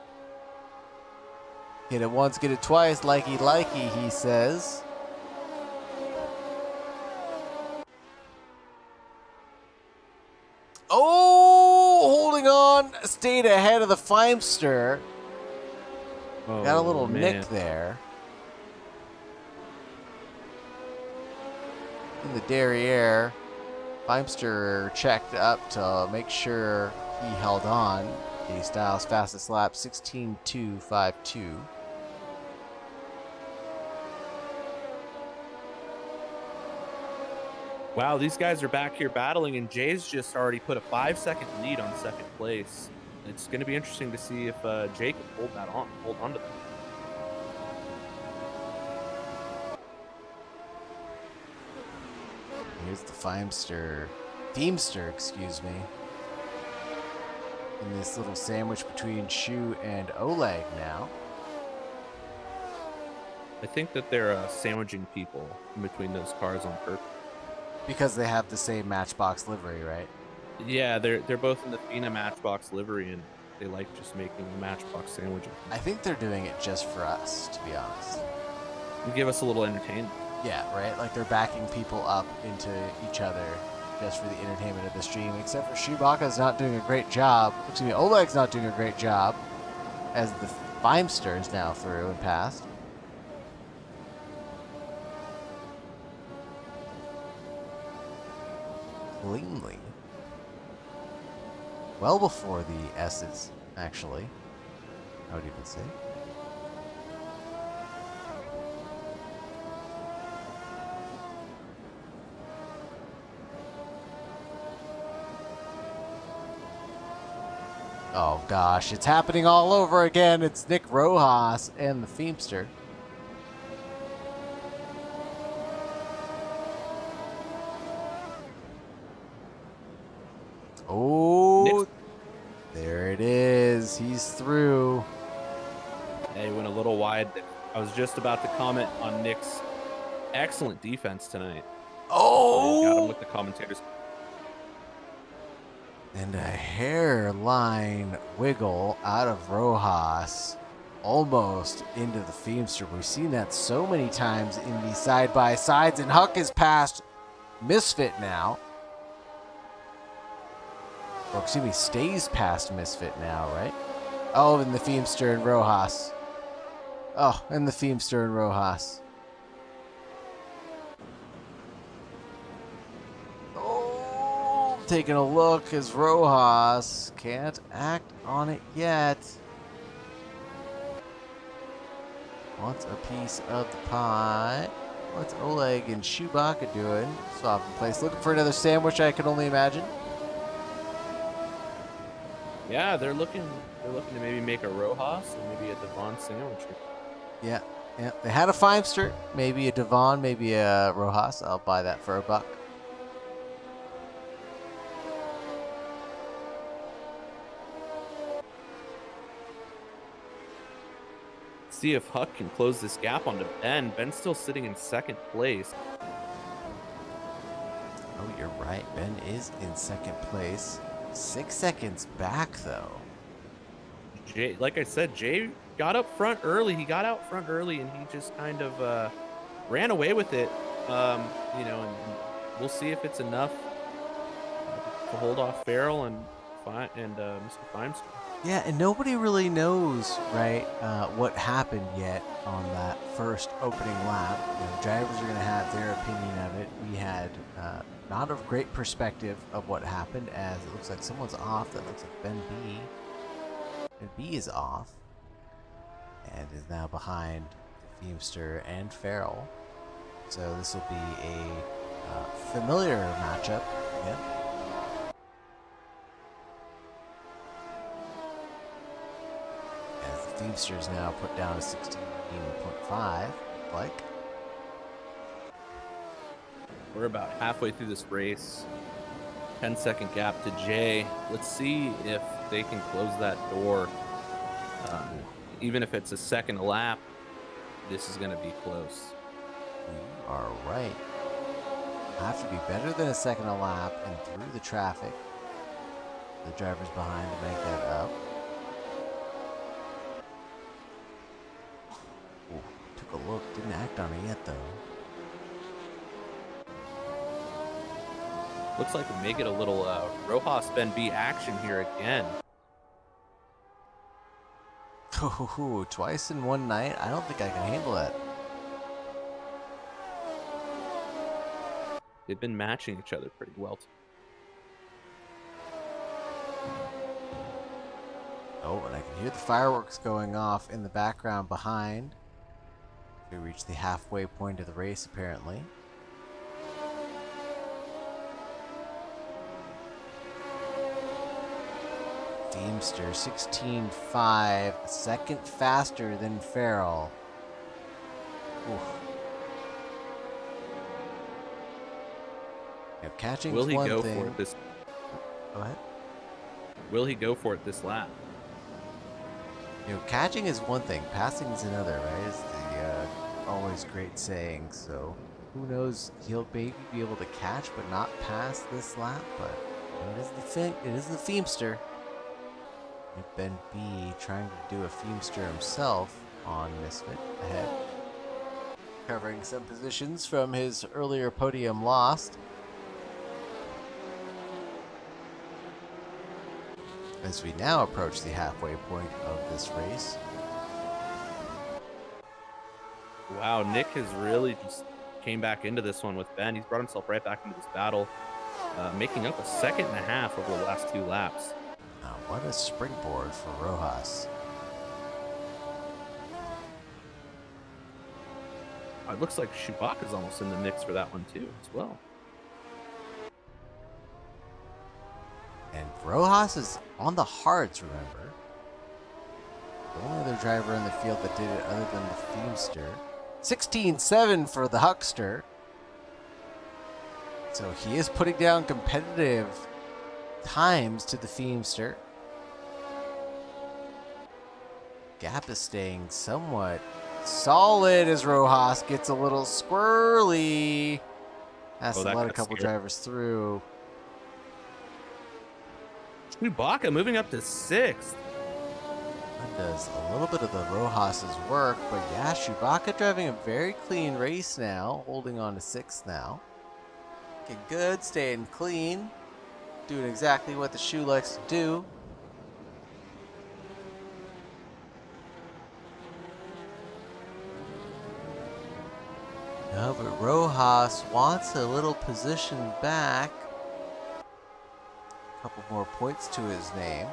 Get it once, get it twice, likey, he says. Oh, holding on, stayed ahead of the Feimster. Got a little nick there. In the derriere, Feimster checked up to make sure he held on. The Styles fastest lap, 16.252. Wow, these guys are back here battling, and Jay's just already put a 5-second lead on second place. It's going to be interesting to see if Jay can hold on to that. Here's the Feimster, excuse me. In this little sandwich between Shu and Oleg now. I think that they're sandwiching people in between those cars on purpose. Because they have the same Matchbox livery, right? Yeah, they're both in the FINA Matchbox livery, and they like just making a Matchbox sandwich. I think they're doing it just for us, to be honest. And give us a little entertainment. Yeah, right? Like they're backing people up into each other just for the entertainment of the stream, except for Chewbacca's not doing a great job. Excuse me, Oleg's not doing a great job as the Feimster is now through and past. Cleanly. Well before the S's, actually. I would even say. Oh gosh, it's happening all over again. It's Nick Rojas and the Feimster. Oh, there it is. He's through. They went a little wide. I was just about to comment on Nick's excellent defense tonight. Oh! Got him with the commentators. And a hairline wiggle out of Rojas. Almost into the Feimster. We've seen that so many times in the side-by-sides. And Huck is past Misfit now. Or excuse me, stays past Misfit now, right? Oh, and the Feimster and Rojas. Oh, and the Feimster and Rojas. Oh, taking a look as Rojas can't act on it yet. Wants a piece of the pie. What's Oleg and Chewbacca doing? Swapping place. Looking for another sandwich, I can only imagine. Yeah, they're looking to maybe make a Rojas or maybe a Devon sandwich. Yeah. They had a Feimster, maybe a Devon, maybe a Rojas. I'll buy that for $1. See if Huck can close this gap onto Ben. Ben's still sitting in second place. Oh, you're right. Ben is in second place. 6 seconds back, though. Jay, like I said, Jay got up front early. He got out front early, and he just kind of ran away with it. You know, and we'll see if it's enough to hold off Farrell and Mr. Feimster. Yeah, and nobody really knows, right, what happened yet on that first opening lap. You know, drivers are going to have their opinion of it. We had not a great perspective of what happened, as it looks like someone's off. That looks like Ben B. Ben B is off and is now behind Feimster and Farrell. So this will be a familiar matchup again. As the Feimsters now put down a 16.5, like. We're about halfway through this race. 10-second gap to Jay. Let's see if they can close that door. Even if it's a second lap, this is going to be close. You are right. Have to be better than a second a lap and through the traffic. The drivers behind to make that up. Ooh, took a look, didn't act on it yet though. Looks like we may get a little Rojas Ben B action here again. Ooh, twice in one night? I don't think I can handle that. They've been matching each other pretty well. Oh, and I can hear the fireworks going off in the background behind. We reached the halfway point of the race, apparently. Feimster, 16.5, a second faster than Farrell. Oof. You know, catching Will he one go thing. for it this? Go ahead. Will he go for it this lap? You know, catching is one thing, passing is another, right? It's the always great saying. So who knows? He'll maybe be able to catch, but not pass this lap. But you know, it is the Feimster. Ben B trying to do a Feimster himself on Misfit ahead. Covering some positions from his earlier podium lost. As we now approach the halfway point of this race. Wow, Nick has really just came back into this one with Ben. He's brought himself right back into this battle, making up a second and a half over the last 2 laps. Now, what a springboard for Rojas. It looks like Chewbacca's almost in the mix for that one too, as well. And Rojas is on the hards, remember? The only other driver in the field that did it other than the Feimster. 16.7 for the Huckster. So he is putting down competitive times to the Feimster. Gap is staying somewhat solid as Rojas gets a little squirrely. Has to let a couple drivers through. Chewbacca moving up to 6th. That does a little bit of the Rojas's work, but yeah, Chewbacca driving a very clean race now, holding on to 6th now. Looking good, staying clean, doing exactly what the shoe likes to do. No, but Rojas wants a little position back. A couple more points to his name.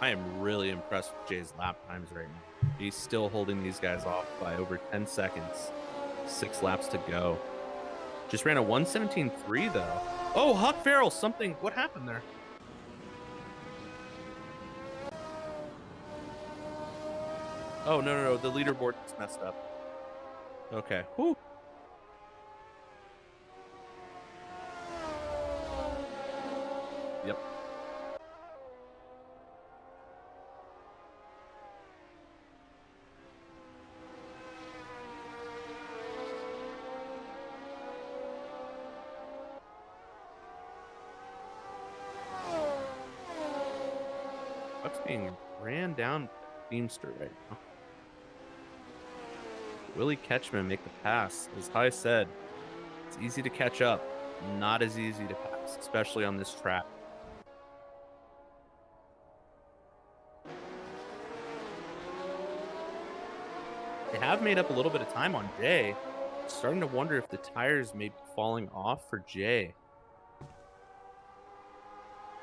I am really impressed with Jay's lap times right now. He's still holding these guys off by over 10 seconds. 6 laps to go. Just ran a 1:17.3 though. Oh, Huck Farrell, something. What happened there? Oh, no. The leaderboard is messed up. Okay. Whew. Yep. Huck's being ran down Teamster right now. Will he catch him and make the pass? As Hy said, it's easy to catch up, not as easy to pass, especially on this track. They have made up a little bit of time on Jay. Starting to wonder if the tires may be falling off for Jay.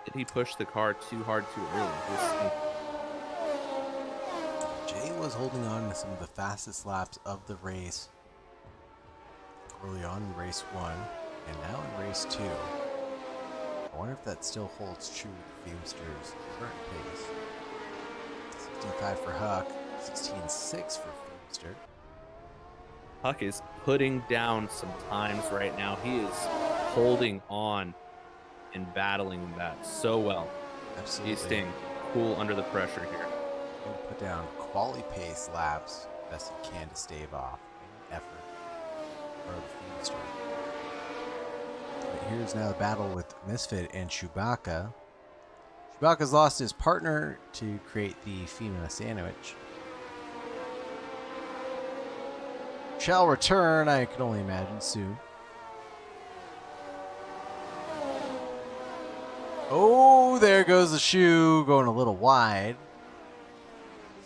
Did he push the car too hard too early? We'll see. Jay was holding on to some of the fastest laps of the race early on in race 1 and now in race 2. I wonder if that still holds true with the Feimster's current pace. 16.5 for Huck, 16.6 for Feimster. Huck is putting down some times right now. He is holding on and battling that so well. Absolutely. He's staying cool under the pressure here. He'll put down quality pace laps best he can to stave off any effort for the Feimster. But here's now the battle with Misfit and Chewbacca. Chewbacca's lost his partner to create the FEMA sandwich. Shall return, I can only imagine, soon. Oh, there goes the shoe, going a little wide.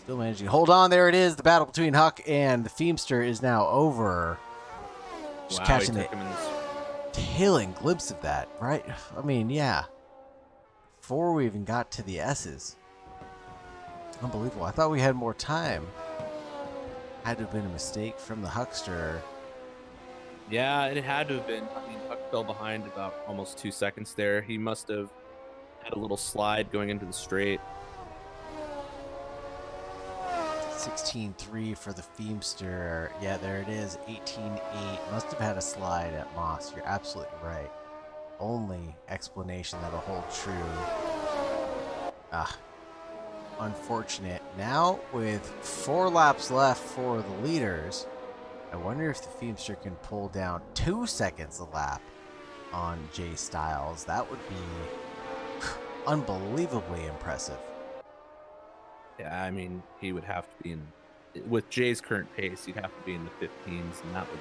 Still managing to hold on. There it is. The battle between Huck and the Feimster is now over. Just Wow, catching he it. took him in this. Tailing glimpse of that, right? I mean, yeah. Before we even got to the S's. Unbelievable. I thought we had more time. Had to have been a mistake from the Huckster. Yeah, it had to have been. I mean, Huck fell behind about almost 2 seconds there. He must have had a little slide going into the straight. 16.3 for the Feimster. Yeah, there it is. 18.8. Must have had a slide at Moss. You're absolutely right. Only explanation that'll hold true. Unfortunate. Now, with 4 laps left for the leaders, I wonder if the Feimster can pull down 2 seconds a lap on Jay Styles. That would be unbelievably impressive. Yeah, I mean, he would have to be in, with Jay's current pace, he'd have to be in the 15s, and that would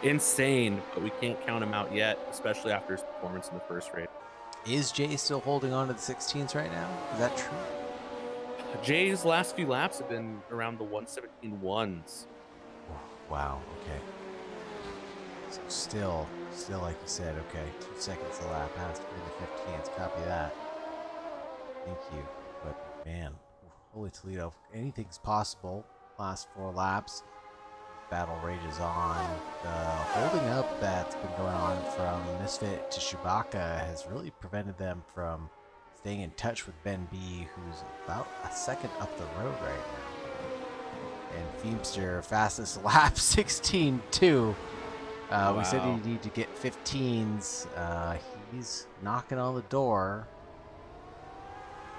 be insane, but we can't count him out yet, especially after his performance in the first race. Is Jay still holding on to the 16s right now? Is that true? Jay's last few laps have been around the 117.1s. Wow, okay. So still like you said, okay, 2 seconds a lap has to be in the 15s. Copy that. Thank you. But man, holy Toledo, anything's possible. Last 4 laps, battle rages on. The holding up that's been going on from Misfit to Chewbacca has really prevented them from staying in touch with Ben B, who's about a second up the road right now. And Feimster, fastest lap, 16.2. We said Wow. he needed to get 15s. He's knocking on the door.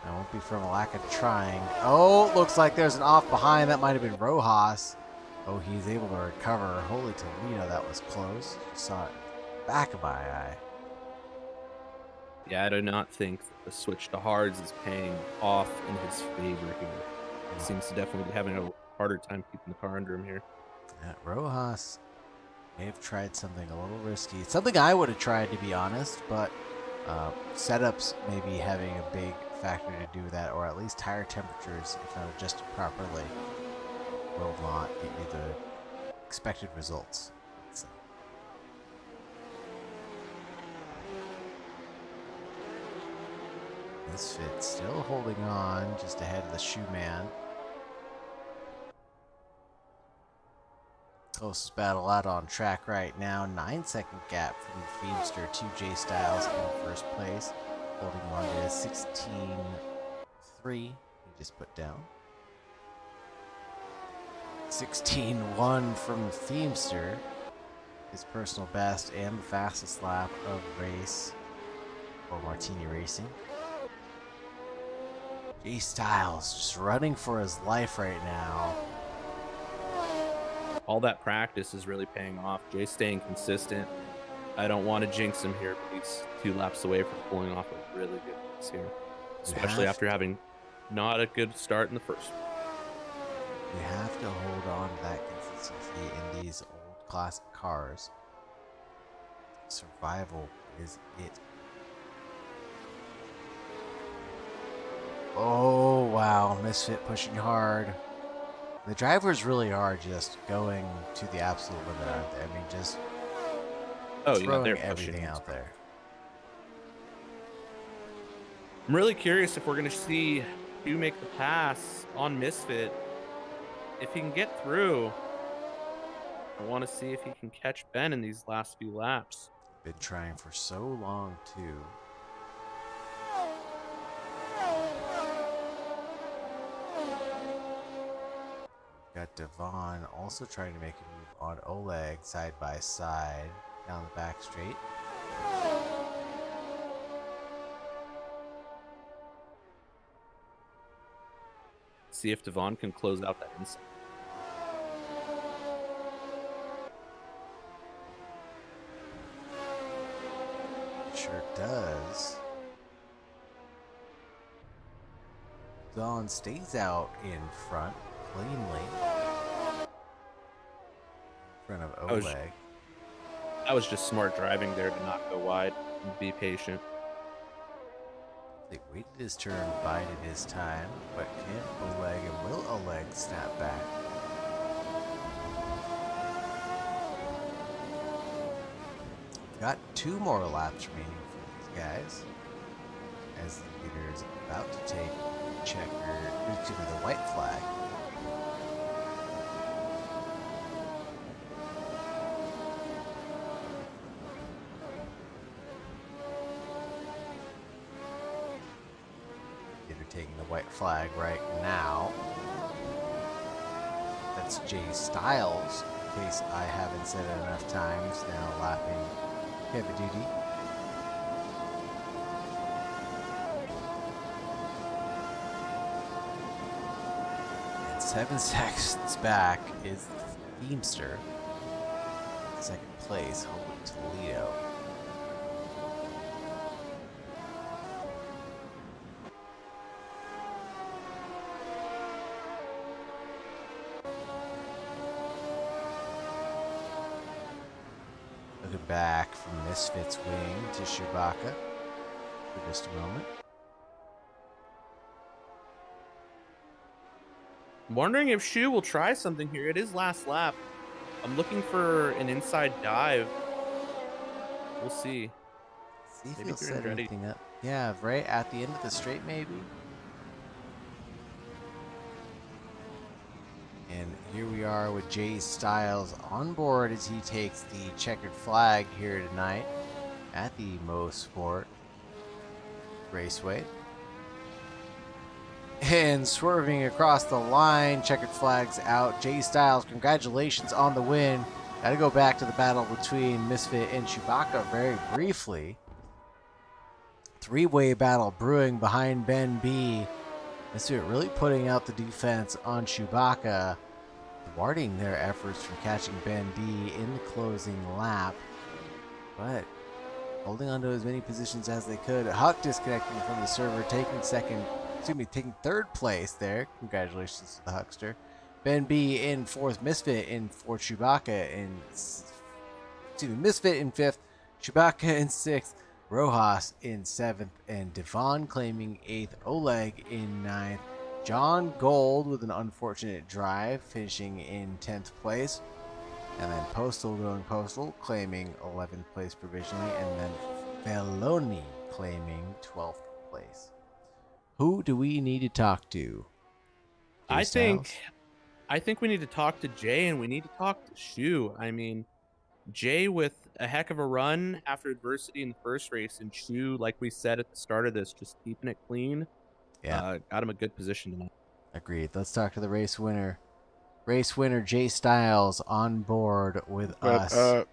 That won't be from a lack of trying. Oh, looks like there's an off behind. That might have been Rojas. Oh, he's able to recover. Holy Toledo, that was close. Saw it back of my eye. Yeah, I do not think the switch to hards is paying off in his favor here. He seems to definitely be having a harder time keeping the car under him here. Rojas may have tried something a little risky. It's something I would have tried, to be honest, but setups may be having a big factor to do with that, or at least tire temperatures, if not adjusted properly, will not get you the expected results. So. Misfit still holding on just ahead of the shoe man. Closest battle out on track right now. 9-second gap from the Feimster to Jay Styles in first place. Holding on to 16.3. He just put down. 16.1 from the Feimster. His personal best and the fastest lap of the race for Martini Racing. Jay Styles just running for his life right now. All that practice is really paying off. Jay's staying consistent. I don't want to jinx him here, but he's 2 laps away from pulling off a really good race here. Especially after having not a good start in the first. You have to hold on to that consistency in these old classic cars. Survival is it. Oh, wow. Misfit pushing hard. The drivers really are just going to the absolute limit out there. I mean, just throwing they're everything pushing out there. I'm really curious if we're going to see Hugh make the pass on Misfit. If he can get through, I want to see if he can catch Ben in these last few laps. Been trying for so long, too. Got Devon also trying to make a move on Oleg side by side down the back straight. See if Devon can close out that inside. Sure does. Devon stays out in front cleanly. In front of Oleg. That was just smart driving there to not go wide and be patient. They waited his turn, bided his time, but can Oleg and will Oleg snap back? Got 2 more laps remaining for these guys, as the leader is about to take the white flag. Taking the white flag right now. That's Jay Styles, in case I haven't said it enough times, now lapping heavy duty. And 7 seconds back is the Teamster. Second place, Holy Toledo. Looking back from Misfit's wing to Chewbacca for just a moment. I'm wondering if Shu will try something here. It is last lap. I'm looking for an inside dive. We'll see. See if Maybe he'll Green set ready. anything up. Yeah, right at the end of the straight, maybe. And here we are with Jay Styles on board as he takes the checkered flag here tonight at the Mosport Raceway. And swerving across the line, checkered flags out. Jay Styles, congratulations on the win. Got to go back to the battle between Misfit and Chewbacca very briefly. 3-way battle brewing behind Ben B. Misfit really putting out the defense on Chewbacca, thwarting their efforts from catching Ben B in the closing lap, but holding on to as many positions as they could. Huck disconnecting from the server, taking third place there. Congratulations to the Huckster. Ben B in 4th, Misfit in 4th, Misfit in 5th, Chewbacca in 6th, Rojas in 7th, and Devon claiming 8th, Oleg in 9th, John Gold with an unfortunate drive finishing in 10th place, and then Postal going Postal claiming 11th place provisionally, and then Feloni claiming 12th place. Who do we need to talk to? I think we need to talk to Jay and we need to talk to Shu. I mean, Jay with a heck of a run after adversity in the first race, and Shu, like we said at the start of this, just keeping it clean. Yeah. Got him a good position tonight. Agreed. Let's talk to the race winner. Race winner Jay Styles on board with us.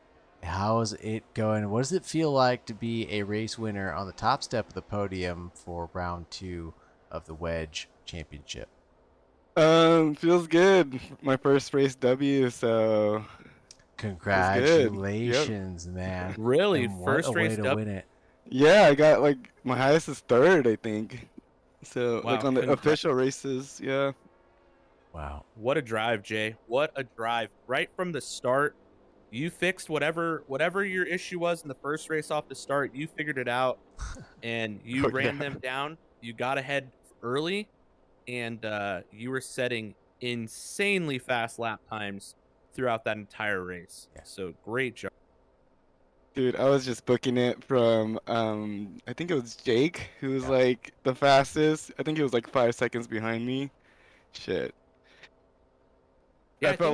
How's it going? What does it feel like to be a race winner on the top step of the podium for round 2 of the Wedge Championship? Feels good. My first race W, so Congratulations, man. Really? And what First a way race to up? win it. yeah, I got like my highest is 3rd, I think. So Wow, like on the congrats. official races, yeah. Wow. What a drive, Jay. What a drive. Right from the start, you fixed whatever your issue was in the first race off the start. You figured it out and you Oh, ran yeah. them down. You got ahead early and you were setting insanely fast lap times throughout that entire race. Yeah. So great job. Dude, I was just booking it from I think it was Jake who was Yeah. like the fastest. I think he was like 5 seconds behind me. Shit. Yeah, I felt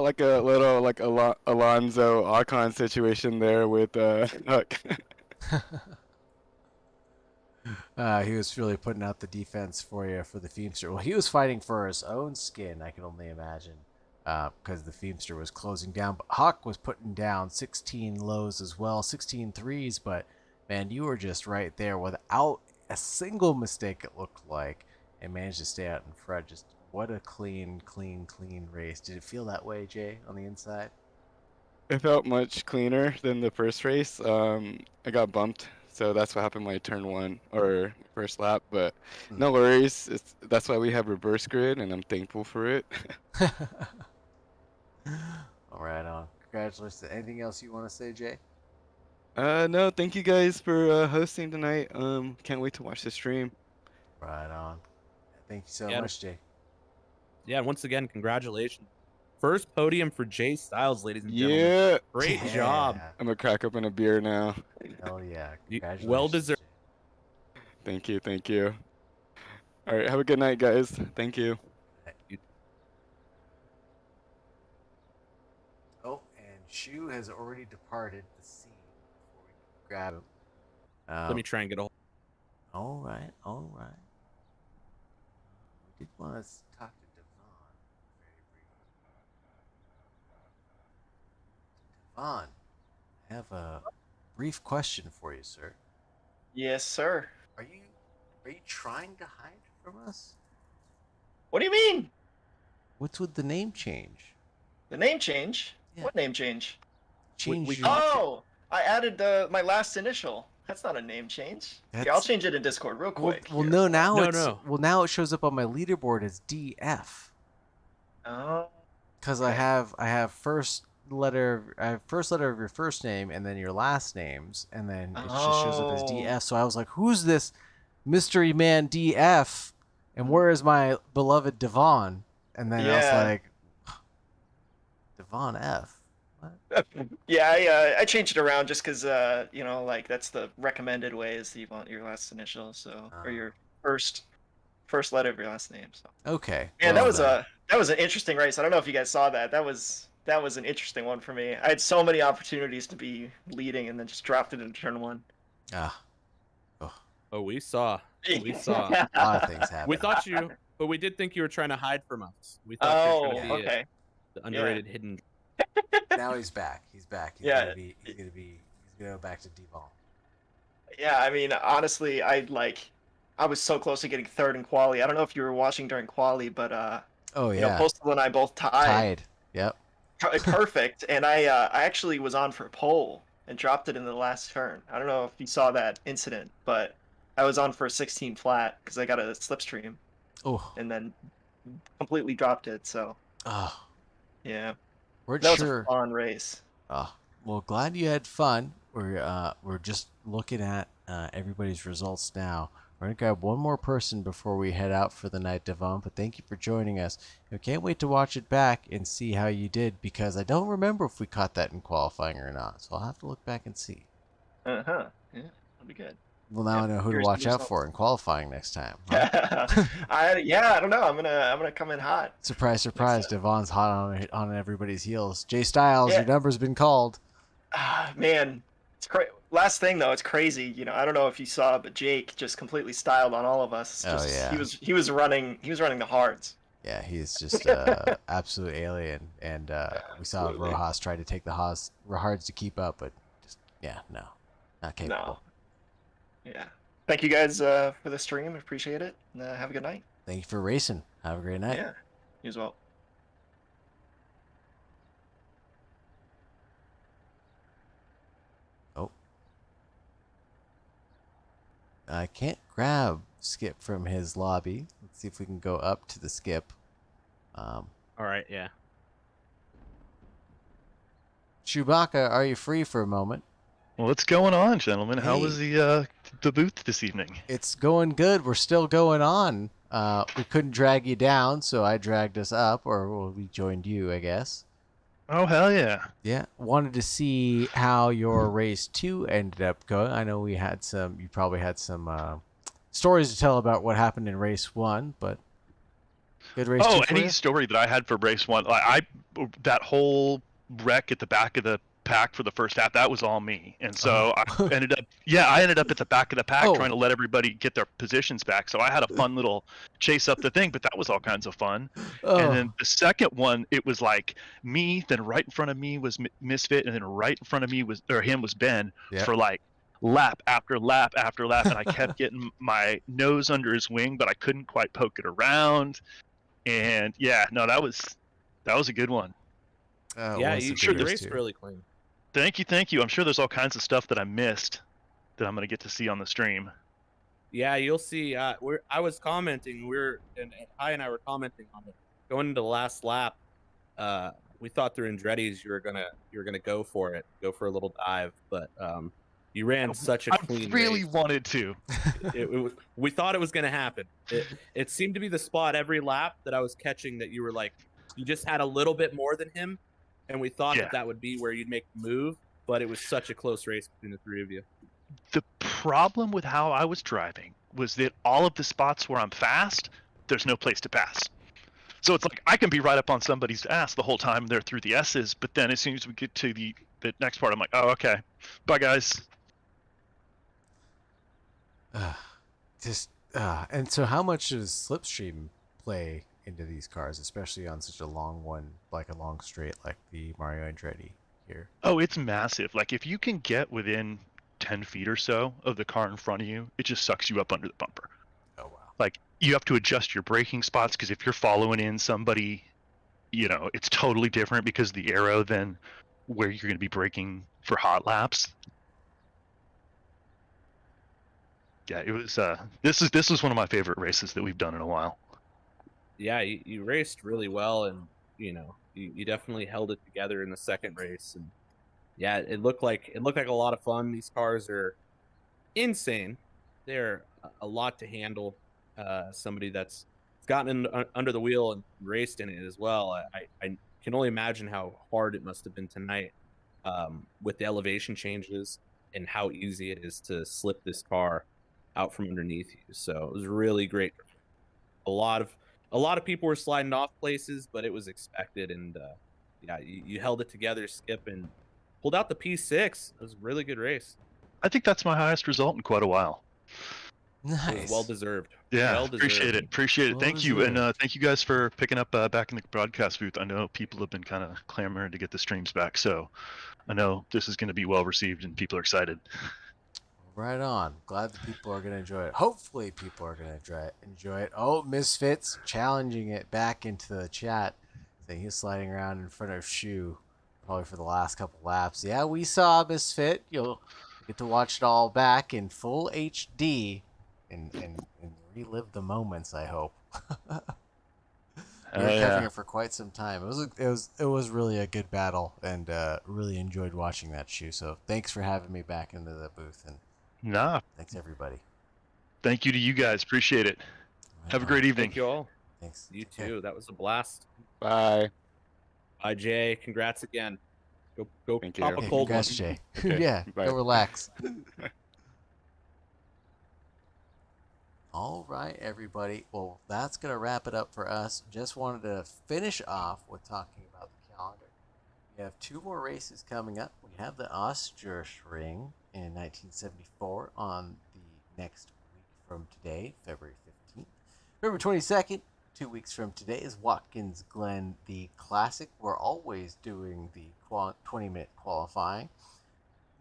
like a little like Alonso Ocon situation there with Huck. He was really putting out the defense for you for the Feemster. Well, he was fighting for his own skin, I can only imagine, because the Feemster was closing down. But Hawk was putting down 16 lows as well, 16 threes. But man, you were just right there without a single mistake, it looked like, and managed to stay out in front. Just what a clean race. Did it feel that way, Jay, on the inside? It felt much cleaner than the first race. I got bumped, so that's what happened my turn one or first lap. But no worries. That's why we have reverse grid, and I'm thankful for it. All right, on. Congratulations. Anything else you want to say, Jay? No, thank you guys for hosting tonight. Can't wait to watch the stream. Right on. Thank you so much, Jay. Yeah, once again, congratulations. First podium for Jay Styles, ladies and gentlemen. Yeah. Great Yeah. job. I'm gonna crack open a beer now. Hell yeah. You- Congratulations. well deserved. Jay. Thank you, thank you. All right, have a good night, guys. Thank you. Oh, and Shu has already departed the scene before we can grab him. Let me try and get a hold. All right. We did want to talk to Devon very briefly. Devon, I have a brief question for you, sir. Yes, sir. Are you trying to hide from us? What do you mean? What's with the name change? The name change? Yeah. What name change? Change we your... Oh, I added my last initial. That's not a name change. Here, I'll change it in Discord real quick. Well, Here. no, now No. now it shows up on my leaderboard as DF. Oh. Because Okay. I have first letter of your first name and then your last names, and then it just shows up as DF. So I was like, who's this mystery man DF, and where is my beloved Devon? And then I was Yeah. like, Devon F. Yeah, I changed it around just because like that's the recommended way is you want your last initial, so or your first letter of your last name. So. Okay. Yeah, well that was an interesting race. I don't know if you guys saw that. That was an interesting one for me. I had so many opportunities to be leading and then just dropped it in turn one. Oh, we saw. We saw. A lot of things happen. We thought you, but we did think you were trying to hide from us. We thought you were trying to be okay. the underrated hidden. Now he's back. He's Yeah. gonna go back to Devon. Yeah, I mean, honestly, I was so close to getting third in quali. I don't know if you were watching during quali, but Oh yeah. Postal and I both tied. Yep. Perfect. And I actually was on for pole and dropped it in the last turn. I don't know if you saw that incident, but I was on for a 16 flat because I got a slipstream Oh. and then completely dropped it. So Oh. yeah, We're that sure. was a fun race. Well, glad you had fun. We're just looking at everybody's results now. We're gonna grab one more person before we head out for the night, Devon. But thank you for joining us. I can't wait to watch it back and see how you did, because I don't remember if we caught that in qualifying or not. So I'll have to look back and see. Yeah, that'll be good. Well, now I know who to Here's the watch out results. for in qualifying next time. Huh? I don't know. I'm gonna come in hot. Surprise, surprise! Devon's hot on everybody's heels. Jay Styles, Yeah. your number's been called. Man, it's crazy. Last thing though, it's crazy. I don't know if you saw, but Jake just completely styled on all of us. Oh, yeah. He was running the hards. Yeah, he's just absolute alien. And we saw Absolutely. Rojas try to take the hards to keep up, but just not capable. No. Yeah. Thank you guys for the stream. Appreciate it. And, have a good night. Thank you for racing. Have a great night. Yeah. You as well. Oh. I can't grab Skip from his lobby. Let's see if we can go up to the Skip. All right, yeah. Chewbacca, are you free for a moment? What's going on, gentlemen? How was Hey. the booth this evening? It's going good. We're still going on. We couldn't drag you down, so I dragged us up, or well, we joined you, I guess. Oh hell yeah! Yeah. Wanted to see how your race 2 ended up going. I know you probably had some stories to tell about what happened in race 1, but good race 2 Oh, for any you? story that I had for race 1, that whole wreck at the back of the pack for the first half, that was all me. And so I ended up at the back of the pack trying to let everybody get their positions back. So I had a fun little chase up the thing, but that was all kinds of fun. And then the second one, it was like me, then right in front of me was Misfit, and then right in front of me was Ben for like lap after lap after lap, and I kept getting my nose under his wing, but I couldn't quite poke it around. And yeah, no, that was a good one. Yeah, you raced really clean. Thank you. I'm sure there's all kinds of stuff that I missed that I'm gonna get to see on the stream. Yeah, you'll see. I was commenting. And Hi and I were commenting on it. Going into the last lap, we thought through Andretti's you were gonna go for it, go for a little dive, but you ran such a clean. I really race. wanted to. We thought it was gonna happen. It seemed to be the spot every lap that I was catching that you were like, you just had a little bit more than him, and we thought that would be where you'd make the move, but it was such a close race between the three of you. The problem with how I was driving was that all of the spots where I'm fast, there's no place to pass. So it's like I can be right up on somebody's ass the whole time they're through the S's, but then as soon as we get to the next part, I'm like, oh, okay. Bye, guys. And so how much does Slipstream play into these cars, especially on such a long one, like a long straight like the Mario Andretti here? Oh, it's massive. Like if you can get within 10 feet or so of the car in front of you, it just sucks you up under the bumper. Oh, wow. Like you have to adjust your braking spots because if you're following in somebody, it's totally different because of the aero than where you're going to be braking for hot laps. Yeah, it was. This was one of my favorite races that we've done in a while. Yeah, you raced really well, and you definitely held it together in the second race, and yeah, it looked like a lot of fun. These cars are insane. They're a lot to handle. Somebody that's gotten under the wheel and raced in it as well. I can only imagine how hard it must have been tonight with the elevation changes and how easy it is to slip this car out from underneath you. So it was really great. A lot of people were sliding off places, but it was expected. And yeah, you held it together, Skip, and pulled out the P6. It was a really good race. I think that's my highest result in quite a while. Nice. Well deserved. Yeah, well appreciate it. Well Thank you, deserved. and thank you guys for picking up back in the broadcast booth. I know people have been kind of clamoring to get the streams back, so I know this is going to be well received and people are excited. Right on. Glad that people are going to enjoy it. Hopefully people are going to enjoy it. Oh, Misfits challenging it back into the chat. Saying he's sliding around in front of Shu probably for the last couple laps. Yeah, we saw Misfit. You'll get to watch it all back in full HD and relive the moments, I hope. We were covering it for quite some time. It was really a good battle, and really enjoyed watching that, Shu. So thanks for having me back into the booth, and thanks everybody. Thank you to you guys. Appreciate it. Right Have a great evening. Thank you all. Thanks. You too. That was a blast. Bye. Bye, Jay. Congrats again. Go Thank pop you. a cold Congrats, one. Jay. Okay, Yeah, bye. go relax. All right, everybody. Well, that's going to wrap it up for us. Just wanted to finish off with talking about the calendar. We have 2 more races coming up. We have the Osterreichring in 1974 on the next week from today, February 15th. February 22nd, 2 weeks from today, is Watkins Glen, the Classic. We're always doing the 20-minute qualifying.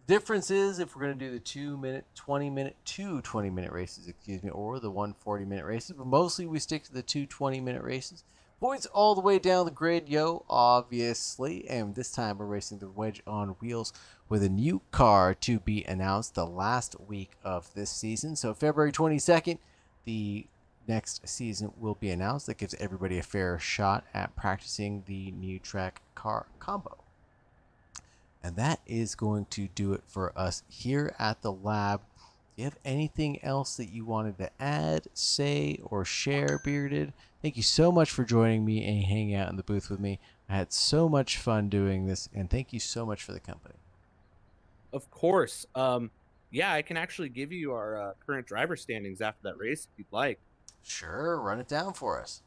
Difference is if we're going to do the 2-minute, 20-minute, 2 20-minute races, or the 1 40-minute races, but mostly we stick to the 2 20-minute races. Points all the way down the grid, yo, obviously. And this time we're racing the Wedge on Wheels with a new car to be announced the last week of this season. So February 22nd, the next season will be announced. That gives everybody a fair shot at practicing the new track car combo. And that is going to do it for us here at the lab. Do you have anything else that you wanted to add, say, or share, Bearded? Thank you so much for joining me and hanging out in the booth with me. I had so much fun doing this, and thank you so much for the company. Of course. Yeah, I can actually give you our current driver standings after that race if you'd like. Sure, run it down for us.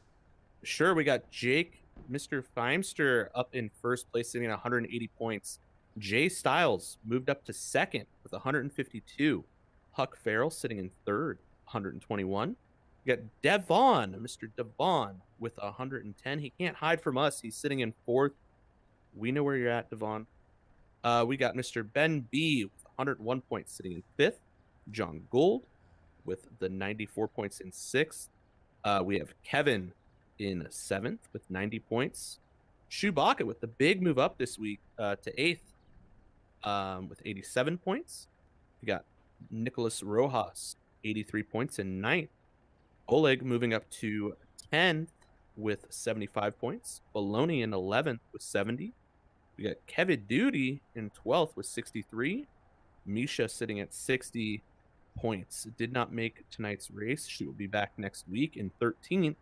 Sure, we got Jake, Mr. Feimster, up in first place, sitting at 180 points. Jay Styles moved up to second with 152. Huck Farrell sitting in third, 121. We got Devon, Mr. Devon, with 110. He can't hide from us. He's sitting in fourth. We know where you're at, Devon. We got Mr. Ben B with 101 points sitting in fifth. John Gould with the 94 points in sixth. We have Kevin in seventh with 90 points. Chewbacca with the big move up this week to eighth with 87 points. We got Nicholas Rojas, 83 points in ninth. Oleg moving up to 10th with 75 points. Baloney in 11th with 70. We got Kevin Duty in 12th with 63. Misha sitting at 60 points. Did not make tonight's race. She will be back next week in 13th.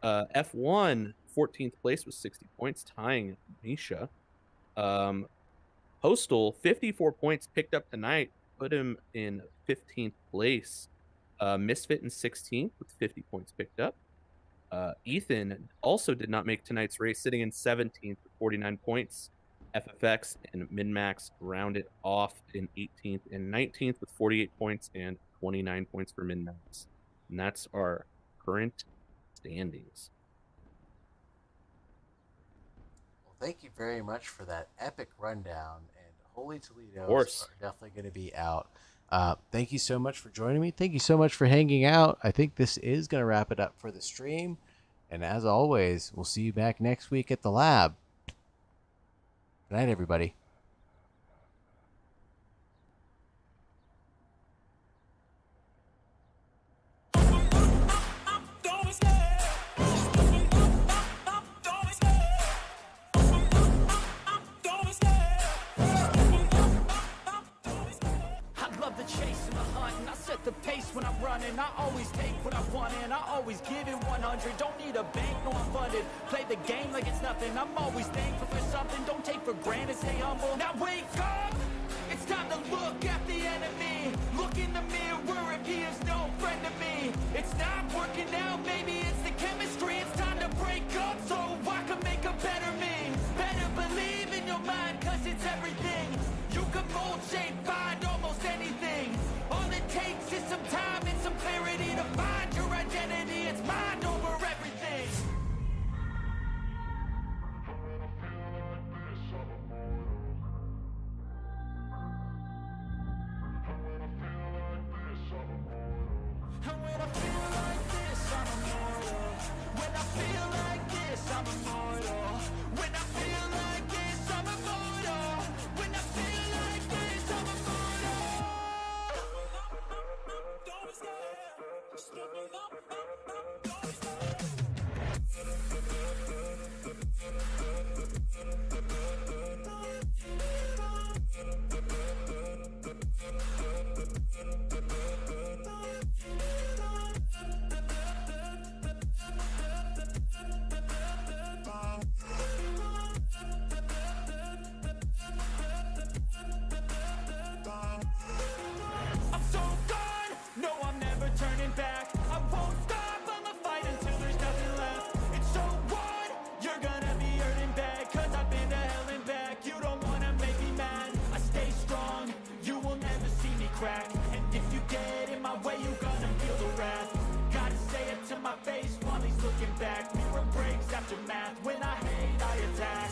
F1, 14th place with 60 points, tying Misha. Postal, 54 points picked up tonight, put him in 15th place. Misfit in 16th with 50 points picked up. Ethan also did not make tonight's race, sitting in 17th with 49 points. FFX and Minmax rounded off in 18th and 19th with 48 points and 29 points for Minmax. And that's our current standings. Well, thank you very much for that epic rundown. And Holy Toledos are definitely going to be out. Thank you so much for joining me. Thank you so much for hanging out. I think this is going to wrap it up for the stream. And as always, we'll see you back next week at the lab. Good night, everybody. The pace when I'm running, I always take what I want and I always give it 100. Don't need a bank, no I'm funded. Play the game like it's nothing. I'm always thankful for something. Don't take for granted, stay humble. Now wake up! It's time to look at the enemy. Look in the mirror if he is no friend to me. It's not working out, maybe it's the chemistry. It's time to break up so I can make a better me. Better believe in your mind, cause it's everything. You can mold, shape, find almost anything. All it takes is some time and some clarity to find your identity. It's mind over everything. And when I feel like this, I'm immortal. When I feel like this, I'm immortal. When I feel like this, I'm immortal. When I feel like this, I'm immortal. Don't I'm so gone, no I'm never turning back. I won't stop, I'ma fight until there's nothing left. It's so what? You're gonna be hurting bad, cause I've been to hell and back. You don't wanna make me mad, I stay strong, you will never see me crack. And if you get in my way, you're gonna feel the wrath. Gotta say it to my face while he's looking back. Mirror breaks after math, when I hate I attack.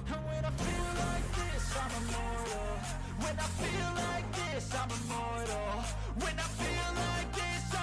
And when I feel like this, When I feel like this, I'm immortal. When I feel like this,